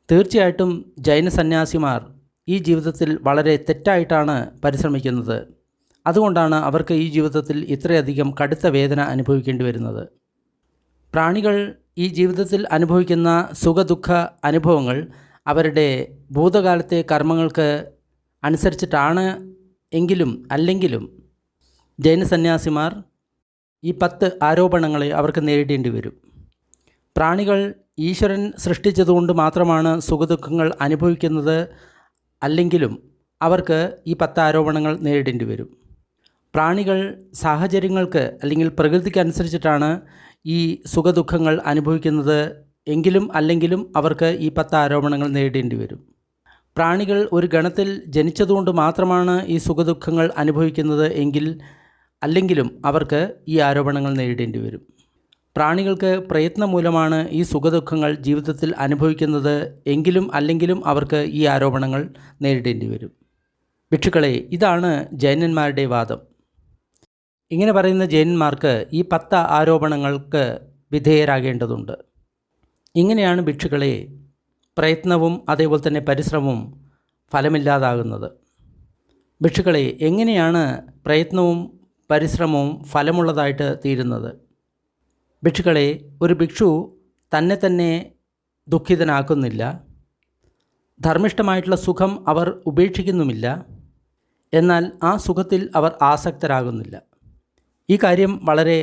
തീർച്ചയായിട്ടും ജൈന സന്യാസിമാർ ഈ ജീവിതത്തിൽ വളരെ തെറ്റായിട്ടാണ് പരിശ്രമിക്കുന്നത്. അതുകൊണ്ടാണ് അവർക്ക് ഈ ജീവിതത്തിൽ ഇത്രയധികം കടുത്ത വേദന അനുഭവിക്കേണ്ടി വരുന്നത്. പ്രാണികൾ ഈ ജീവിതത്തിൽ അനുഭവിക്കുന്ന സുഖദുഃഖ അനുഭവങ്ങൾ അവരുടെ ഭൂതകാലത്തെ കർമ്മങ്ങൾക്ക് അനുസരിച്ചിട്ടാണ് എങ്കിലും അല്ലെങ്കിലും ജൈന സന്യാസിമാർ ഈ 10 ആരോപണങ്ങളെ അവർക്ക് നേരിടേണ്ടി വരും. പ്രാണികൾ ഈശ്വരൻ സൃഷ്ടിച്ചതുകൊണ്ട് മാത്രമാണ് സുഖദുഃഖങ്ങൾ അനുഭവിക്കുന്നത് അല്ലെങ്കിലും അവർക്ക് ഈ 10 ആരോപണങ്ങൾ നേരിടേണ്ടി വരും. പ്രാണികൾ സാഹചര്യങ്ങൾക്ക് അല്ലെങ്കിൽ പ്രകൃതിക്ക് അനുസരിച്ചിട്ടാണ് ഈ സുഖദുഃഖങ്ങൾ അനുഭവിക്കുന്നത് എങ്കിലും അല്ലെങ്കിലും അവർക്ക് ഈ 10 ആരോപണങ്ങൾ നേരിടേണ്ടി വരും. പ്രാണികൾ ഒരു ഗണത്തിൽ ജനിച്ചതുകൊണ്ട് മാത്രമാണ് ഈ സുഖദുഃഖങ്ങൾ അനുഭവിക്കുന്നത് എങ്കിൽ അല്ലെങ്കിലും അവർക്ക് ഈ ആരോപണങ്ങൾ നേരിടേണ്ടി വരും. പ്രാണികൾക്ക് പ്രയത്നം മൂലമാണ് ഈ സുഖദുഃഖങ്ങൾ ജീവിതത്തിൽ അനുഭവിക്കുന്നത് എങ്കിലും അല്ലെങ്കിലും അവർക്ക് ഈ ആരോപണങ്ങൾ നേരിടേണ്ടി വരും. ഭിക്ഷുക്കളെ, ഇതാണ് ജൈനന്മാരുടെ വാദം. ഇങ്ങനെ പറയുന്ന ജൈനന്മാർക്ക് ഈ 10 ആരോപണങ്ങൾക്ക് വിധേയരാകേണ്ടതുണ്ട്. ഇങ്ങനെയാണ് ഭിക്ഷുക്കളെ പ്രയത്നവും അതേപോലെ തന്നെ പരിശ്രമവും ഫലമില്ലാതാകുന്നത്. ഭിക്ഷുക്കളെ, എങ്ങനെയാണ് പ്രയത്നവും പരിശ്രമവും ഫലമുള്ളതായിട്ട് തീരുന്നത്? ഭിക്ഷുക്കളെ, ഒരു ഭിക്ഷു തന്നെ ദുഃഖിതനാക്കുന്നില്ല. ധർമ്മിഷ്ഠമായിട്ടുള്ള സുഖം അവർ ഉപേക്ഷിക്കുന്നുമില്ല. എന്നാൽ ആ സുഖത്തിൽ അവർ ആസക്തരാകുന്നില്ല. ഈ കാര്യം വളരെ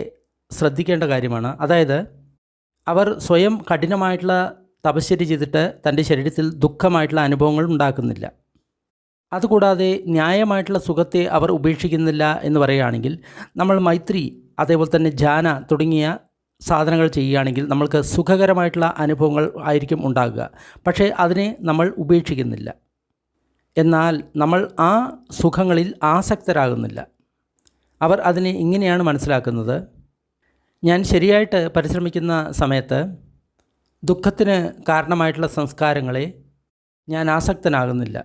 ശ്രദ്ധിക്കേണ്ട കാര്യമാണ്. അതായത് അവർ സ്വയം കഠിനമായിട്ടുള്ള തപശ്ചര്യ ചെയ്തിട്ട് തൻ്റെ ശരീരത്തിൽ ദുഃഖമായിട്ടുള്ള അനുഭവങ്ങൾ ഉണ്ടാക്കുന്നില്ല. അതുകൂടാതെ ന്യായമായിട്ടുള്ള സുഖത്തെ അവർ ഉപേക്ഷിക്കുന്നില്ല എന്ന് പറയുകയാണെങ്കിൽ നമ്മൾ മൈത്രി അതേപോലെ തന്നെ ധ്യാന തുടങ്ങിയ സാധനങ്ങൾ ചെയ്യുകയാണെങ്കിൽ നമ്മൾക്ക് സുഖകരമായിട്ടുള്ള അനുഭവങ്ങൾ ആയിരിക്കും ഉണ്ടാകുക. പക്ഷേ അതിനെ നമ്മൾ ഉപേക്ഷിക്കുന്നില്ല. എന്നാൽ നമ്മൾ ആ സുഖങ്ങളിൽ ആസക്തരാകുന്നില്ല. അവർ അതിനെ ഇങ്ങനെയാണ് മനസ്സിലാക്കുന്നത്: ഞാൻ ശരിയായിട്ട് പരിശ്രമിക്കുന്ന സമയത്ത് ദുഃഖത്തിന് കാരണമായിട്ടുള്ള സംസ്കാരങ്ങളെ ഞാൻ ആസക്തനാകുന്നില്ല.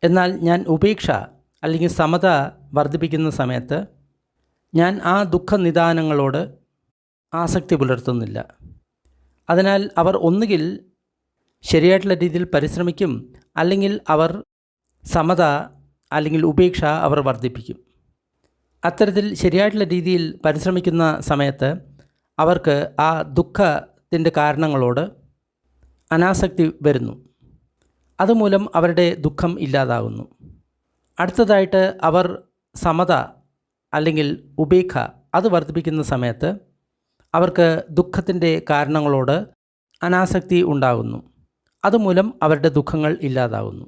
എന്നാൽ ഞാൻ ഉപേക്ഷ അല്ലെങ്കിൽ സമത വർദ്ധിപ്പിക്കുന്ന സമയത്ത് ഞാൻ ആ ദുഃഖനിദാനങ്ങളോട് ആസക്തി പുലർത്തുന്നില്ല. അതിനാൽ അവർ ഒന്നുകിൽ ശരിയായിട്ടുള്ള രീതിയിൽ പരിശ്രമിക്കും, അല്ലെങ്കിൽ അവർ സമത അല്ലെങ്കിൽ ഉപേക്ഷ അവർ വർദ്ധിപ്പിക്കും. അത്തരത്തിൽ ശരിയായിട്ടുള്ള രീതിയിൽ പരിശ്രമിക്കുന്ന സമയത്ത് അവർക്ക് ആ ദുഃഖത്തിൻ്റെ കാരണങ്ങളോട് അനാസക്തി വരുന്നു. അതുമൂലം അവരുടെ ദുഃഖം ഇല്ലാതാകുന്നു. അടുത്തതായിട്ട് അവർ സമത അല്ലെങ്കിൽ ഉപേക്ഷ അത് വർദ്ധിപ്പിക്കുന്ന സമയത്ത് അവർക്ക് ദുഃഖത്തിൻ്റെ കാരണങ്ങളോട് അനാസക്തി ഉണ്ടാകുന്നു. അതുമൂലം അവരുടെ ദുഃഖങ്ങൾ ഇല്ലാതാകുന്നു.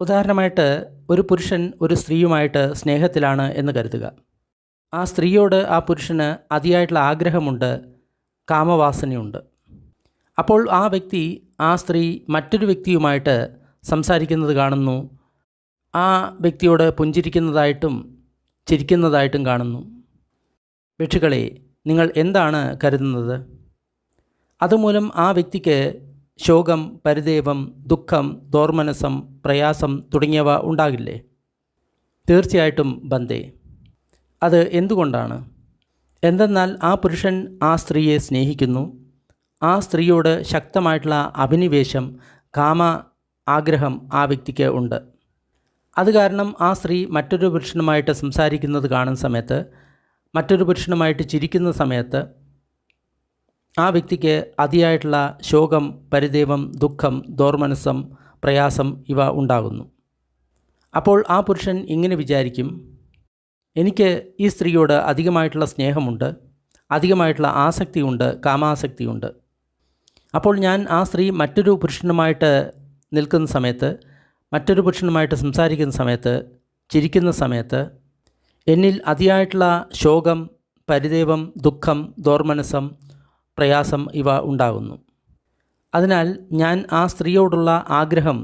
ഉദാഹരണമായിട്ട് ഒരു പുരുഷൻ ഒരു സ്ത്രീയുമായിട്ട് സ്നേഹത്തിലാണ് എന്ന് കരുതുക. ആ സ്ത്രീയോട് ആ പുരുഷന് അതിയായിട്ടുള്ള ആഗ്രഹമുണ്ട്, കാമവാസനയുണ്ട്. അപ്പോൾ ആ വ്യക്തി ആ സ്ത്രീ മറ്റൊരു വ്യക്തിയുമായിട്ട് സംസാരിക്കുന്നത് കാണുന്നു. ആ വ്യക്തിയോട് പുഞ്ചിരിക്കുന്നതായിട്ടും ചിരിക്കുന്നതായിട്ടും കാണുന്നു. ഭിക്ഷുക്കളെ, നിങ്ങൾ എന്താണ് കരുതുന്നത്? അതുമൂലം ആ വ്യക്തിക്ക് ശോകം, പരിദേവം, ദുഃഖം, ദോർമനസം, പ്രയാസം തുടങ്ങിയവ ഉണ്ടാകില്ലേ? തീർച്ചയായിട്ടും ബന്ധേ. അത് എന്തുകൊണ്ടാണ്? എന്തെന്നാൽ ആ പുരുഷൻ ആ സ്ത്രീയെ സ്നേഹിക്കുന്നു. ആ സ്ത്രീയോട് ശക്തമായിട്ടുള്ള അഭിനിവേശം, കാമ ആഗ്രഹം ആ വ്യക്തിക്ക് ഉണ്ട്. അത് കാരണം ആ സ്ത്രീ മറ്റൊരു പുരുഷനുമായിട്ട് സംസാരിക്കുന്നത് കാണുന്ന സമയത്ത്, മറ്റൊരു പുരുഷനുമായിട്ട് ചിരിക്കുന്ന സമയത്ത് ആ വ്യക്തിക്ക് അതിയായിട്ടുള്ള ശോകം, പരിദേവം, ദുഃഖം, ദോർമനസ്സം, പ്രയാസം ഇവ ഉണ്ടാകുന്നു. അപ്പോൾ ആ പുരുഷൻ ഇങ്ങനെ വിചാരിക്കും, എനിക്ക് ഈ സ്ത്രീയോട് അധികമായിട്ടുള്ള സ്നേഹമുണ്ട്, അധികമായിട്ടുള്ള ആസക്തിയുണ്ട്, കാമാസക്തിയുണ്ട്. അപ്പോൾ ഞാൻ ആ സ്ത്രീ മറ്റൊരു പുരുഷനുമായിട്ട് നിൽക്കുന്ന സമയത്ത്, മറ്റൊരു പുരുഷനുമായിട്ട് സംസാരിക്കുന്ന സമയത്ത്, ചിരിക്കുന്ന സമയത്ത് എന്നിൽ അതിയായിട്ടുള്ള ശോകം, പരിദേവം, ദുഃഖം, ദോർമനസ്സം, പ്രയാസം ഇവ ഉണ്ടാകുന്നു. അതിനാൽ ഞാൻ ആ സ്ത്രീയോടുള്ള ആഗ്രഹം,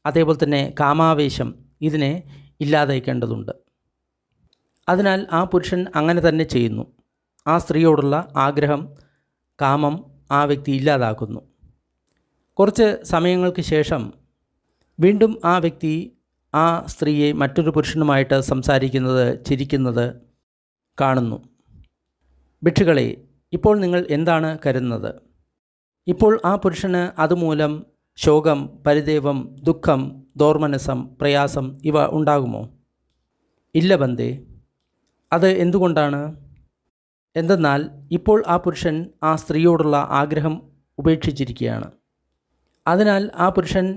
അതേപോലെ തന്നെ കാമാവേശം ഇതിനെ ഇല്ലാതാക്കേണ്ടതുണ്ട്. അതിനാൽ ആ പുരുഷൻ അങ്ങനെ തന്നെ ചെയ്യുന്നു. ആ സ്ത്രീയോടുള്ള ആഗ്രഹം, കാമം ആ വ്യക്തി ഇല്ലാതാക്കുന്നു. കുറച്ച് സമയങ്ങൾക്ക് ശേഷം വീണ്ടും ആ വ്യക്തി ആ സ്ത്രീയെ മറ്റൊരു പുരുഷനുമായിട്ട് സംസാരിക്കുന്നത്, ചിരിക്കുന്നത് കാണുന്നു. ഭിക്ഷുക്കളെ, ഇപ്പോൾ നിങ്ങൾ എന്താണ് കരുതുന്നത്? ഇപ്പോൾ ആ പുരുഷന് അതുമൂലം ശോകം, പരിദേവം, ദുഃഖം, ദോർമനസ്സം, പ്രയാസം ഇവ ഉണ്ടാകുമോ? ഇല്ല ബന്ദേ. അത് എന്തുകൊണ്ടാണ്? എന്തെന്നാൽ ഇപ്പോൾ ആ പുരുഷൻ ആ സ്ത്രീയോടുള്ള ആഗ്രഹം ഉപേക്ഷിച്ചിരിക്കുകയാണ്. അതിനാൽ ആ പുരുഷൻ,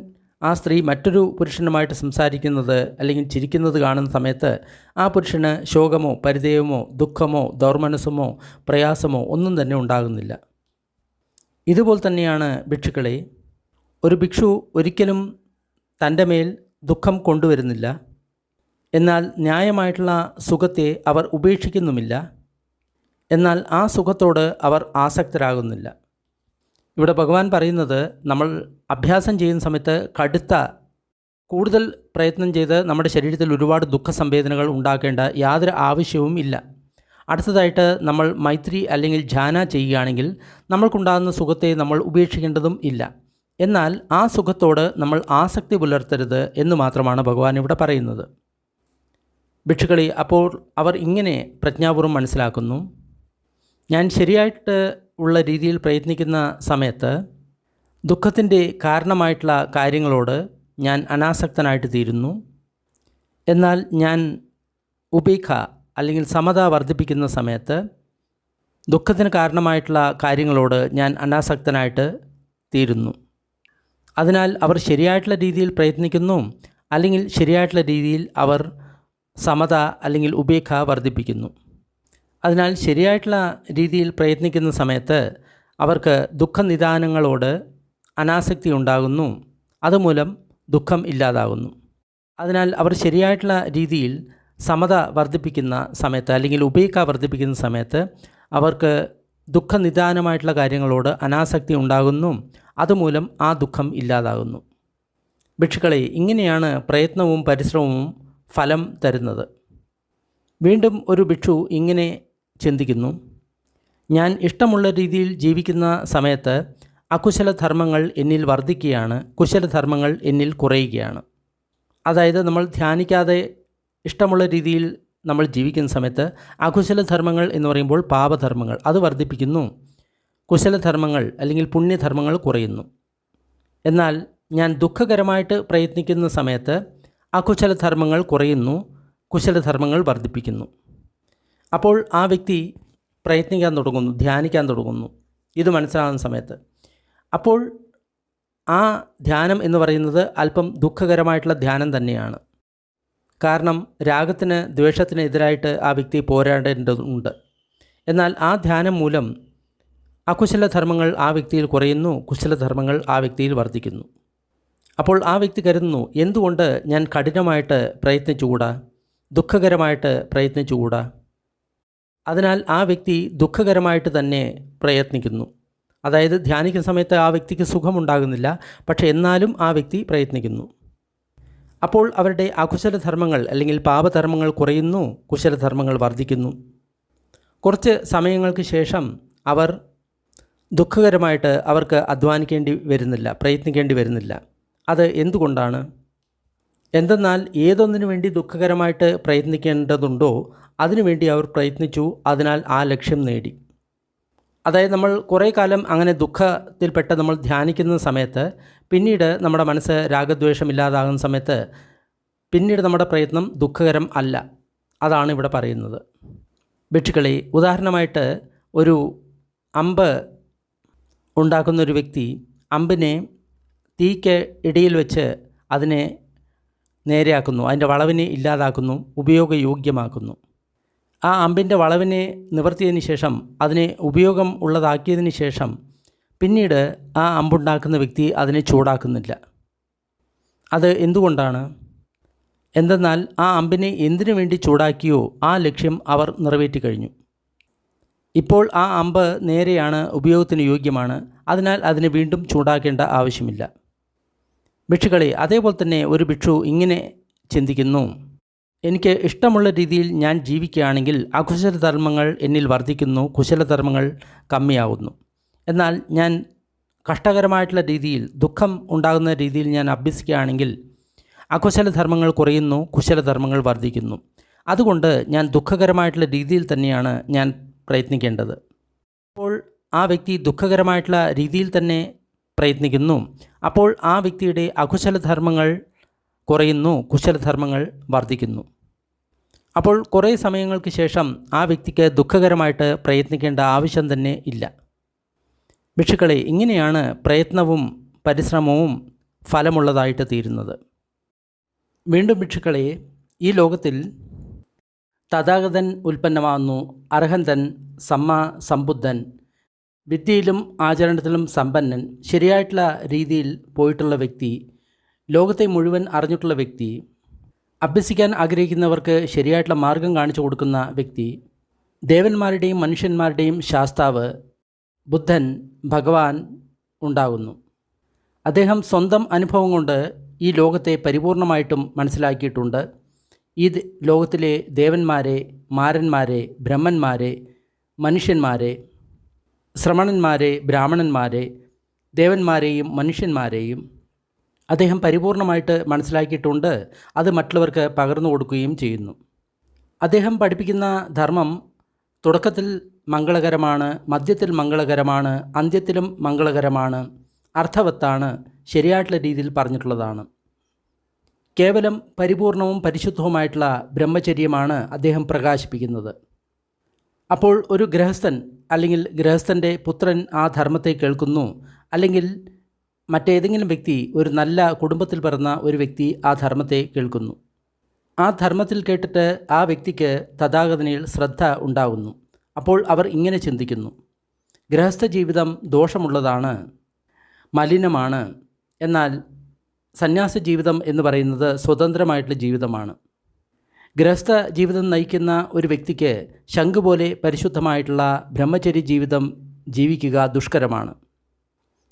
ആ സ്ത്രീ മറ്റൊരു പുരുഷനുമായിട്ട് സംസാരിക്കുന്നത് അല്ലെങ്കിൽ ചിരിക്കുന്നത് കാണുന്ന സമയത്ത് ആ പുരുഷന് ശോകമോ, പരിദേവമോ, ദുഃഖമോ, ദൗർമനസ്സമോ, പ്രയാസമോ ഒന്നും തന്നെ ഉണ്ടാകുന്നില്ല. ഇതുപോലെ തന്നെയാണ് ഭിക്ഷുക്കളെ, ഒരു ഭിക്ഷു ഒരിക്കലും തൻ്റെ മേൽ ദുഃഖം കൊണ്ടുവരുന്നില്ല. എന്നാൽ ന്യായമായിട്ടുള്ള സുഖത്തെ അവർ ഉപേക്ഷിക്കുന്നുമില്ല. എന്നാൽ ആ സുഖത്തോട് അവർ ആസക്തരാകുന്നില്ല. ഇവിടെ ഭഗവാൻ പറയുന്നത്, നമ്മൾ അഭ്യാസം ചെയ്യുന്ന സമയത്ത് കൂടുതൽ പ്രയത്നം ചെയ്ത് നമ്മുടെ ശരീരത്തിൽ ഒരുപാട് ദുഃഖ സംവേദനകൾ ഉണ്ടാക്കേണ്ട യാതൊരു ആവശ്യവും ഇല്ല. അടുത്തതായിട്ട് നമ്മൾ മൈത്രി അല്ലെങ്കിൽ ധ്യാന ചെയ്യുകയാണെങ്കിൽ നമ്മൾക്കുണ്ടാകുന്ന സുഖത്തെ നമ്മൾ ഉപേക്ഷിക്കേണ്ടതും ഇല്ല. എന്നാൽ ആ സുഖത്തോട് നമ്മൾ ആസക്തി പുലർത്തരുത് എന്ന് മാത്രമാണ് ഭഗവാൻ ഇവിടെ പറയുന്നത്. ഭിക്ഷുക്കളെ, അപ്പോൾ അവർ ഇങ്ങനെ പ്രജ്ഞാപൂർവ്വം മനസ്സിലാക്കുന്നു, ഞാൻ ശരിയായിട്ട് ഉള്ള രീതിയിൽ പ്രയത്നിക്കുന്ന സമയത്ത് ദുഃഖത്തിൻ്റെ കാരണമായിട്ടുള്ള കാര്യങ്ങളോട് ഞാൻ അനാസക്തനായിട്ട് തീരുന്നു. എന്നാൽ ഞാൻ ഉപേക്ഷ അല്ലെങ്കിൽ സമത വർദ്ധിപ്പിക്കുന്ന സമയത്ത് ദുഃഖത്തിന് കാരണമായിട്ടുള്ള കാര്യങ്ങളോട് ഞാൻ അനാസക്തനായിട്ട് തീരുന്നു. അതിനാൽ അവർ ശരിയായിട്ടുള്ള രീതിയിൽ പ്രയത്നിക്കുന്നു, അല്ലെങ്കിൽ ശരിയായിട്ടുള്ള രീതിയിൽ അവർ സമത അല്ലെങ്കിൽ ഉപേക്ഷ വർദ്ധിപ്പിക്കുന്നു. അതിനാൽ ശരിയായിട്ടുള്ള രീതിയിൽ പ്രയത്നിക്കുന്ന സമയത്ത് അവർക്ക് ദുഃഖനിദാനങ്ങളോട് അനാസക്തി ഉണ്ടാകുന്നു, അതുമൂലം ദുഃഖം ഇല്ലാതാകുന്നു. അതിനാൽ അവർ ശരിയായിട്ടുള്ള രീതിയിൽ സമത വർദ്ധിപ്പിക്കുന്ന സമയത്ത് അല്ലെങ്കിൽ ഉപേക്ഷ വർദ്ധിപ്പിക്കുന്ന സമയത്ത് അവർക്ക് ദുഃഖനിദാനമായിട്ടുള്ള കാര്യങ്ങളോട് അനാസക്തി ഉണ്ടാകുന്നു, അതുമൂലം ആ ദുഃഖം ഇല്ലാതാകുന്നു. ഭിക്ഷുക്കളെ, ഇങ്ങനെയാണ് പ്രയത്നവും പരിശ്രമവും ഫലം തരുന്നത്. വീണ്ടും ഒരു ഭിക്ഷു ഇങ്ങനെ ചിന്തിക്കുന്നു, ഞാൻ ഇഷ്ടമുള്ള രീതിയിൽ ജീവിക്കുന്ന സമയത്ത് അകുശലധർമ്മങ്ങൾ എന്നിൽ വർദ്ധിക്കുകയാണ്, കുശലധർമ്മങ്ങൾ എന്നിൽ കുറയുകയാണ്. അതായത് നമ്മൾ ധ്യാനിക്കാതെ ഇഷ്ടമുള്ള രീതിയിൽ നമ്മൾ ജീവിക്കുന്ന സമയത്ത് അകുശലധർമ്മങ്ങൾ എന്ന് പറയുമ്പോൾ പാപധർമ്മങ്ങൾ അത് വർദ്ധിപ്പിക്കുന്നു, കുശലധർമ്മങ്ങൾ അല്ലെങ്കിൽ പുണ്യധർമ്മങ്ങൾ കുറയുന്നു. എന്നാൽ ഞാൻ ദുഃഖകരമായിട്ട് പ്രയത്നിക്കുന്ന സമയത്ത് അകുശലധർമ്മങ്ങൾ കുറയുന്നു, കുശലധർമ്മങ്ങൾ വർദ്ധിപ്പിക്കുന്നു. അപ്പോൾ ആ വ്യക്തി പ്രയത്നിക്കാൻ തുടങ്ങുന്നു, ധ്യാനിക്കാൻ തുടങ്ങുന്നു. ഇത് മനസ്സിലാകുന്ന സമയത്ത് അപ്പോൾ ആ ധ്യാനം എന്ന് പറയുന്നത് അല്പം ദുഃഖകരമായിട്ടുള്ള ധ്യാനം തന്നെയാണ്. കാരണം രാഗത്തിന്, ദ്വേഷത്തിന് എതിരായിട്ട് ആ വ്യക്തി പോരാടേണ്ടതുണ്ട്. എന്നാൽ ആ ധ്യാനം മൂലം അകുശലധർമ്മങ്ങൾ ആ വ്യക്തിയിൽ കുറയുന്നു, കുശലധർമ്മങ്ങൾ ആ വ്യക്തിയിൽ വർദ്ധിക്കുന്നു. അപ്പോൾ ആ വ്യക്തി കരുതുന്നു, എന്തുകൊണ്ട് ഞാൻ കഠിനമായിട്ട് പ്രയത്നിച്ചുകൂടാ, ദുഃഖകരമായിട്ട് പ്രയത്നിച്ചുകൂടാ? അതിനാൽ ആ വ്യക്തി ദുഃഖകരമായിട്ട് തന്നെ പ്രയത്നിക്കുന്നു. അതായത് ധ്യാനിക്കുന്ന സമയത്ത് ആ വ്യക്തിക്ക് സുഖമുണ്ടാകുന്നില്ല, പക്ഷേ എന്നാലും ആ വ്യക്തി പ്രയത്നിക്കുന്നു. അപ്പോൾ അവരുടെ അകുശലധർമ്മങ്ങൾ അല്ലെങ്കിൽ പാപധർമ്മങ്ങൾ കുറയുന്നു, കുശലധർമ്മങ്ങൾ വർദ്ധിക്കുന്നു. കുറച്ച് സമയങ്ങൾക്ക് ശേഷം അവർ ദുഃഖകരമായിട്ട് അവർക്ക് അധ്വാനിക്കേണ്ടി വരുന്നില്ല, പ്രയത്നിക്കേണ്ടി വരുന്നില്ല. അത് എന്തുകൊണ്ടാണ്? എന്തെന്നാൽ ഏതൊന്നിനു വേണ്ടി ദുഃഖകരമായിട്ട് പ്രയത്നിക്കേണ്ടതുണ്ടോ അതിനുവേണ്ടി അവർ പ്രയത്നിച്ചു, അതിനാൽ ആ ലക്ഷ്യം നേടി. അതായത് നമ്മൾ കുറേ കാലം അങ്ങനെ ദുഃഖത്തിൽപ്പെട്ട് നമ്മൾ ധ്യാനിക്കുന്ന സമയത്ത് പിന്നീട് നമ്മുടെ മനസ്സ് രാഗദ്വേഷമില്ലാതാകുന്ന സമയത്ത് പിന്നീട് നമ്മുടെ പ്രയത്നം ദുഃഖകരം അല്ല. അതാണ് ഇവിടെ പറയുന്നത്. ഭിക്ഷുക്കളെ, ഉദാഹരണമായിട്ട് ഒരു അമ്പ് ഉണ്ടാക്കുന്നൊരു വ്യക്തി അമ്പിനെ തീക്ക് ഇടയിൽ വെച്ച് അതിനെ നേരെയാക്കുന്നു, അതിൻ്റെ വളവിനെ ഇല്ലാതാക്കുന്നു, ഉപയോഗയോഗ്യമാക്കുന്നു. ആ അമ്പിൻ്റെ വളവിനെ നിവർത്തിയതിന് ശേഷം അതിനെ ഉപയോഗം ഉള്ളതാക്കിയതിന് ശേഷം പിന്നീട് ആ അമ്പുണ്ടാക്കുന്ന വ്യക്തി അതിനെ ചൂടാക്കുന്നില്ല. അത് എന്തുകൊണ്ടാണ്? എന്തെന്നാൽ ആ അമ്പിനെ എന്തിനു വേണ്ടി ചൂടാക്കിയോ ആ ലക്ഷ്യം അവർ നിറവേറ്റി കഴിഞ്ഞു. ഇപ്പോൾ ആ അമ്പ് നേരെയാണ്, ഉപയോഗത്തിന് യോഗ്യമാണ്. അതിനാൽ അതിനെ വീണ്ടും ചൂടാക്കേണ്ട ആവശ്യമില്ല. ഭിക്ഷുക്കളെ, അതേപോലെ തന്നെ ഒരു ഭിക്ഷു ഇങ്ങനെ ചിന്തിക്കുന്നു: എനിക്ക് ഇഷ്ടമുള്ള രീതിയിൽ ഞാൻ ജീവിക്കുകയാണെങ്കിൽ അകുശലധർമ്മങ്ങൾ എന്നിൽ വർദ്ധിക്കുന്നു, കുശലധർമ്മങ്ങൾ കമ്മിയാവുന്നു. എന്നാൽ ഞാൻ കഷ്ടകരമായിട്ടുള്ള രീതിയിൽ, ദുഃഖം ഉണ്ടാകുന്ന രീതിയിൽ ഞാൻ അഭ്യസിക്കുകയാണെങ്കിൽ അകുശലധർമ്മങ്ങൾ കുറയുന്നു, കുശലധർമ്മങ്ങൾ വർദ്ധിക്കുന്നു. അതുകൊണ്ട് ഞാൻ ദുഃഖകരമായിട്ടുള്ള രീതിയിൽ തന്നെയാണ് ഞാൻ പ്രയത്നിക്കേണ്ടത്. അപ്പോൾ ആ വ്യക്തി ദുഃഖകരമായിട്ടുള്ള രീതിയിൽ തന്നെ പ്രയത്നിക്കുന്നു. അപ്പോൾ ആ വ്യക്തിയുടെ അകുശലധർമ്മങ്ങൾ കുറയുന്നു, കുശലധർമ്മങ്ങൾ വർദ്ധിക്കുന്നു. അപ്പോൾ കുറേ സമയങ്ങൾക്ക് ശേഷം ആ വ്യക്തിക്ക് ദുഃഖകരമായിട്ട് പ്രയത്നിക്കേണ്ട ആവശ്യം തന്നെ ഇല്ല. ഭിക്ഷുക്കളെ, ഇങ്ങനെയാണ് പ്രയത്നവും പരിശ്രമവും ഫലമുള്ളതായിട്ട് തീരുന്നത്. വീണ്ടും ഭിക്ഷുക്കളെ, ഈ ലോകത്തിൽ തഥാഗതൻ ഉൽപ്പന്നമാകുന്നു, അർഹന്തൻ, സമ്പുദ്ധൻ, വിദ്യയിലും ആചരണത്തിലും സമ്പന്നൻ, ശരിയായിട്ടുള്ള രീതിയിൽ പോയിട്ടുള്ള വ്യക്തി, ലോകത്തെ മുഴുവൻ അറിഞ്ഞിട്ടുള്ള വ്യക്തി, അഭ്യസിക്കാൻ ആഗ്രഹിക്കുന്നവർക്ക് ശരിയായിട്ടുള്ള മാർഗം കാണിച്ചു കൊടുക്കുന്ന വ്യക്തി, ദേവന്മാരുടെയും മനുഷ്യന്മാരുടെയും ശാസ്താവ് ബുദ്ധൻ, ഭഗവാൻ ഉണ്ടാകുന്നു. അദ്ദേഹം സ്വന്തം അനുഭവം കൊണ്ട് ഈ ലോകത്തെ പരിപൂർണമായിട്ടും മനസ്സിലാക്കിയിട്ടുണ്ട്. ഈ ലോകത്തിലെ ദേവന്മാരെ, മാരന്മാരെ, ബ്രഹ്മന്മാരെ, മനുഷ്യന്മാരെ, ശ്രമണന്മാരെ, ബ്രാഹ്മണന്മാരെ, ദേവന്മാരെയും മനുഷ്യന്മാരെയും അദ്ദേഹം പരിപൂർണമായിട്ട് മനസ്സിലാക്കിയിട്ടുണ്ട്. അത് മറ്റുള്ളവർക്ക് പകർന്നു കൊടുക്കുകയും ചെയ്യുന്നു. അദ്ദേഹം പഠിപ്പിക്കുന്ന ധർമ്മം തുടക്കത്തിൽ മംഗളകരമാണ്, മധ്യത്തിൽ മംഗളകരമാണ്, അന്ത്യത്തിലും മംഗളകരമാണ്, അർത്ഥവത്താണ്, ശരിയായിട്ടുള്ള രീതിയിൽ പറഞ്ഞിട്ടുള്ളതാണ്. കേവലം പരിപൂർണവും പരിശുദ്ധവുമായിട്ടുള്ള ബ്രഹ്മചര്യമാണ് അദ്ദേഹം പ്രകാശിപ്പിക്കുന്നത്. അപ്പോൾ ഒരു ഗൃഹസ്ഥൻ അല്ലെങ്കിൽ ഗൃഹസ്ഥൻ്റെ പുത്രൻ ആ ധർമ്മത്തെ കേൾക്കുന്നു, അല്ലെങ്കിൽ മറ്റേതെങ്കിലും വ്യക്തി, ഒരു നല്ല കുടുംബത്തിൽ പിറന്ന ഒരു വ്യക്തി ആ ധർമ്മത്തെ കേൾക്കുന്നു. ആ ധർമ്മത്തിൽ കേട്ടിട്ട് ആ വ്യക്തിക്ക് തഥാഗതനിൽ ശ്രദ്ധ ഉണ്ടാകുന്നു. അപ്പോൾ അവർ ഇങ്ങനെ ചിന്തിക്കുന്നു: ഗൃഹസ്ഥ ജീവിതം ദോഷമുള്ളതാണ്, മലിനമാണ്. എന്നാൽ സന്യാസ ജീവിതം എന്ന് പറയുന്നത് സ്വതന്ത്രമായിട്ടുള്ള ജീവിതമാണ്. ഗൃഹസ്ഥ ജീവിതം നയിക്കുന്ന ഒരു വ്യക്തിക്ക് ശംഖ് പോലെ പരിശുദ്ധമായിട്ടുള്ള ബ്രഹ്മചര്യ ജീവിതം ജീവിക്കുക ദുഷ്കരമാണ്.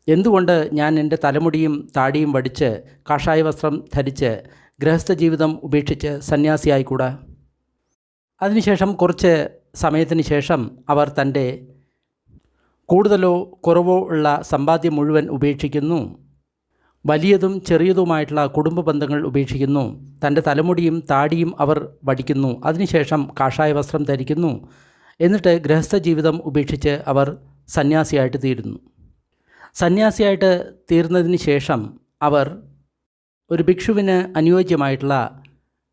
എന്തുകൊണ്ട് ഞാൻ എൻ്റെ തലമുടിയും താടിയും വടിച്ച് കാഷായ വസ്ത്രം ധരിച്ച് ഗൃഹസ്ഥ ജീവിതം ഉപേക്ഷിച്ച് സന്യാസിയായിക്കൂടാ? അതിനുശേഷം കുറച്ച് സമയത്തിന് ശേഷം അവർ തൻ്റെ കൂടുതലോ കുറവോ ഉള്ള സമ്പാദ്യം മുഴുവൻ ഉപേക്ഷിക്കുന്നു, വലിയതും ചെറിയതുമായിട്ടുള്ള കുടുംബ ബന്ധങ്ങൾ ഉപേക്ഷിക്കുന്നു, തൻ്റെ തലമുടിയും താടിയും അവർ വടിക്കുന്നു, അതിനുശേഷം കാഷായ വസ്ത്രം ധരിക്കുന്നു. എന്നിട്ട് ഗൃഹസ്ഥ ജീവിതം ഉപേക്ഷിച്ച് അവർ സന്യാസിയായിട്ട് തീരുന്നു. സന്യാസിയായിട്ട് തീർന്നതിന് ശേഷം അവർ ഒരു ഭിക്ഷുവിന് അനുയോജ്യമായിട്ടുള്ള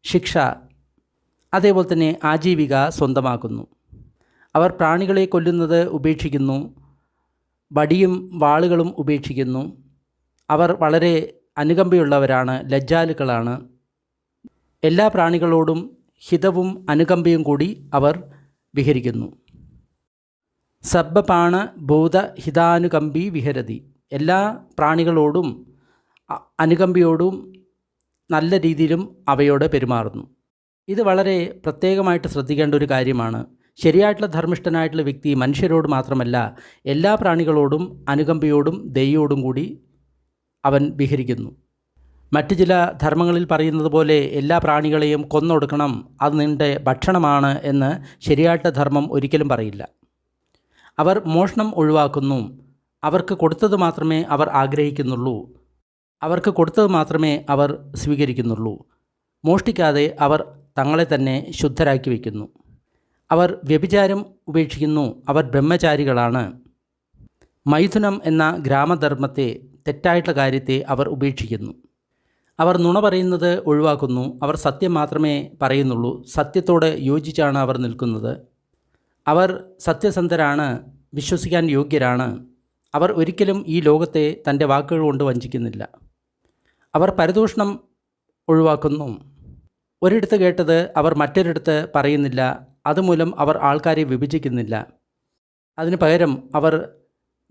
ശിക്ഷ, അതേപോലെ തന്നെ ആജീവിക സ്വന്തമാക്കുന്നു. അവർ പ്രാണികളെ കൊല്ലുന്നത് ഉപേക്ഷിക്കുന്നു, വടിയും വാളുകളും ഉപേക്ഷിക്കുന്നു. അവർ വളരെ അനുകമ്പയുള്ളവരാണ്, ലജ്ജാലുക്കളാണ്. എല്ലാ പ്രാണികളോടും ഹിതവും അനുകമ്പയും കൂടി അവർ വിഹരിക്കുന്നു. സബ്ബപാണ ഭൂത ഹിതാനുകമ്പി വിഹരതി. എല്ലാ പ്രാണികളോടും അനുകമ്പയോടും നല്ല രീതിയിലും അവയോട് പെരുമാറുന്നു. ഇത് വളരെ പ്രത്യേകമായിട്ട് ശ്രദ്ധിക്കേണ്ട ഒരു കാര്യമാണ്. ശരിയായിട്ടുള്ള ധർമ്മിഷ്ഠനായിട്ടുള്ള വ്യക്തി മനുഷ്യരോട് മാത്രമല്ല, എല്ലാ പ്രാണികളോടും അനുകമ്പയോടും ദയയോടും കൂടി അവൻ വിഹരിക്കുന്നു. മറ്റു ചില ധർമ്മങ്ങളിൽ പറയുന്നത് പോലെ എല്ലാ പ്രാണികളെയും കൊന്നൊടുക്കണം, അത് നിൻ്റെ ഭക്ഷണമാണ് എന്ന് ശരിയായിട്ടുള്ള ധർമ്മം ഒരിക്കലും പറയില്ല. അവർ മോഷണം ഒഴിവാക്കുന്നു. അവർക്ക് കൊടുത്തത് മാത്രമേ അവർ ആഗ്രഹിക്കുന്നുള്ളൂ, അവർക്ക് കൊടുത്തത് മാത്രമേ അവർ സ്വീകരിക്കുന്നുള്ളൂ. മോഷ്ടിക്കാതെ അവർ തങ്ങളെ തന്നെ ശുദ്ധരാക്കി വയ്ക്കുന്നു. അവർ വ്യഭിചാരം ഉപേക്ഷിക്കുന്നു. അവർ ബ്രഹ്മചാരികളാണ്. മൈഥുനം എന്ന ഗ്രാമധർമ്മത്തെ, തെറ്റായിട്ടുള്ള കാര്യത്തെ അവർ ഉപേക്ഷിക്കുന്നു. അവർ നുണ പറയുന്നത് ഒഴിവാക്കുന്നു. അവർ സത്യം മാത്രമേ പറയുന്നുള്ളൂ. സത്യത്തോട് യോജിച്ചാണ് അവർ നിൽക്കുന്നത്. അവർ സത്യസന്ധരാണ്, വിശ്വസിക്കാൻ യോഗ്യരാണ്. അവർ ഒരിക്കലും ഈ ലോകത്തെ തൻ്റെ വാക്കുകൾ കൊണ്ട് വഞ്ചിക്കുന്നില്ല. അവർ പരദൂഷണം ഒഴിവാക്കുന്നു. ഒരിടത്ത് കേട്ടത് അവർ മറ്റൊരിടത്ത് പറയുന്നില്ല. അതുമൂലം അവർ ആൾക്കാരെ വിഭജിക്കുന്നില്ല. അതിനു പകരം അവർ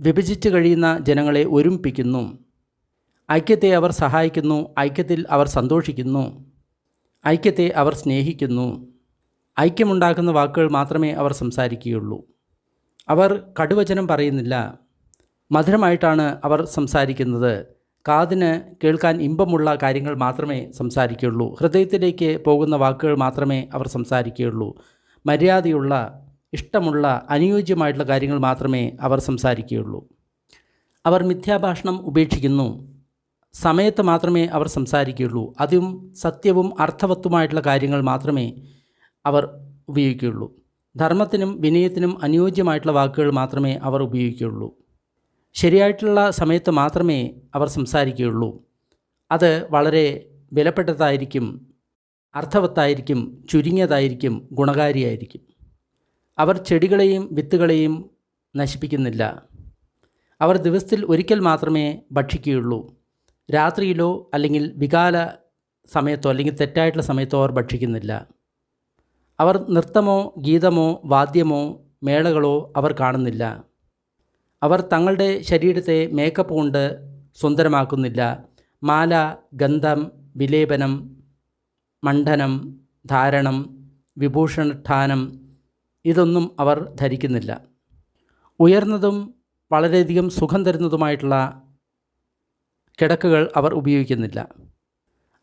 വിഭജിച്ച് കഴിയുന്ന ജനങ്ങളെ ഒരുമിപ്പിക്കുന്നു. ഐക്യത്തെ അവർ സഹായിക്കുന്നു. ഐക്യത്തിൽ അവർ സന്തോഷിക്കുന്നു. ഐക്യത്തെ അവർ സ്നേഹിക്കുന്നു. ഐക്യമുണ്ടാക്കുന്ന വാക്കുകൾ മാത്രമേ അവർ സംസാരിക്കുകയുള്ളൂ. അവർ കടുവചനം പറയുന്നില്ല. മധുരമായിട്ടാണ് അവർ സംസാരിക്കുന്നത്. കാതിന് കേൾക്കാൻ ഇമ്പമുള്ള കാര്യങ്ങൾ മാത്രമേ സംസാരിക്കുകയുള്ളൂ. ഹൃദയത്തിലേക്ക് പോകുന്ന വാക്കുകൾ മാത്രമേ അവർ സംസാരിക്കുകയുള്ളൂ. മര്യാദയുള്ള, ഇഷ്ടമുള്ള, അനുയോജ്യമായിട്ടുള്ള കാര്യങ്ങൾ മാത്രമേ അവർ സംസാരിക്കുകയുള്ളൂ. അവർ മിഥ്യാഭാഷണം ഉപേക്ഷിക്കുന്നു. സമയത്ത് മാത്രമേ അവർ സംസാരിക്കുകയുള്ളൂ. അതും സത്യവും അർത്ഥവത്തുമായിട്ടുള്ള കാര്യങ്ങൾ മാത്രമേ അവർ ഉപയോഗിക്കുകയുള്ളൂ. ധർമ്മത്തിനും വിനയത്തിനും അനുയോജ്യമായിട്ടുള്ള വാക്കുകൾ മാത്രമേ അവർ ഉപയോഗിക്കുകയുള്ളൂ. ശരിയായിട്ടുള്ള സമയത്ത് മാത്രമേ അവർ സംസാരിക്കുകയുള്ളൂ. അത് വളരെ വിലപ്പെട്ടതായിരിക്കും, അർത്ഥവത്തായിരിക്കും, ചുരുങ്ങിയതായിരിക്കും, ഗുണകാരിയായിരിക്കും. അവർ ചെടികളെയും വിത്തുകളെയും നശിപ്പിക്കുന്നില്ല. അവർ ദിവസത്തിൽ ഒരിക്കൽ മാത്രമേ ഭക്ഷിക്കുകയുള്ളൂ. രാത്രിയിലോ അല്ലെങ്കിൽ വികാല സമയത്തോ അല്ലെങ്കിൽ തെറ്റായിട്ടുള്ള സമയത്തോ അവർ ഭക്ഷിക്കുന്നില്ല. അവർ നൃത്തമോ ഗീതമോ വാദ്യമോ മേളകളോ അവർ കാണുന്നില്ല. അവർ തങ്ങളുടെ ശരീരത്തെ മേക്കപ്പ് കൊണ്ട് സുന്ദരമാക്കുന്നില്ല. മാല, ഗന്ധം, വിലേപനം, മണ്ഡനം, ധാരണം, വിഭൂഷണഠാനം ഇതൊന്നും അവർ ധരിക്കുന്നില്ല. ഉയർന്നതും വളരെയധികം സുഖം തരുന്നതുമായിട്ടുള്ള കിടക്കകൾ അവർ ഉപയോഗിക്കുന്നില്ല.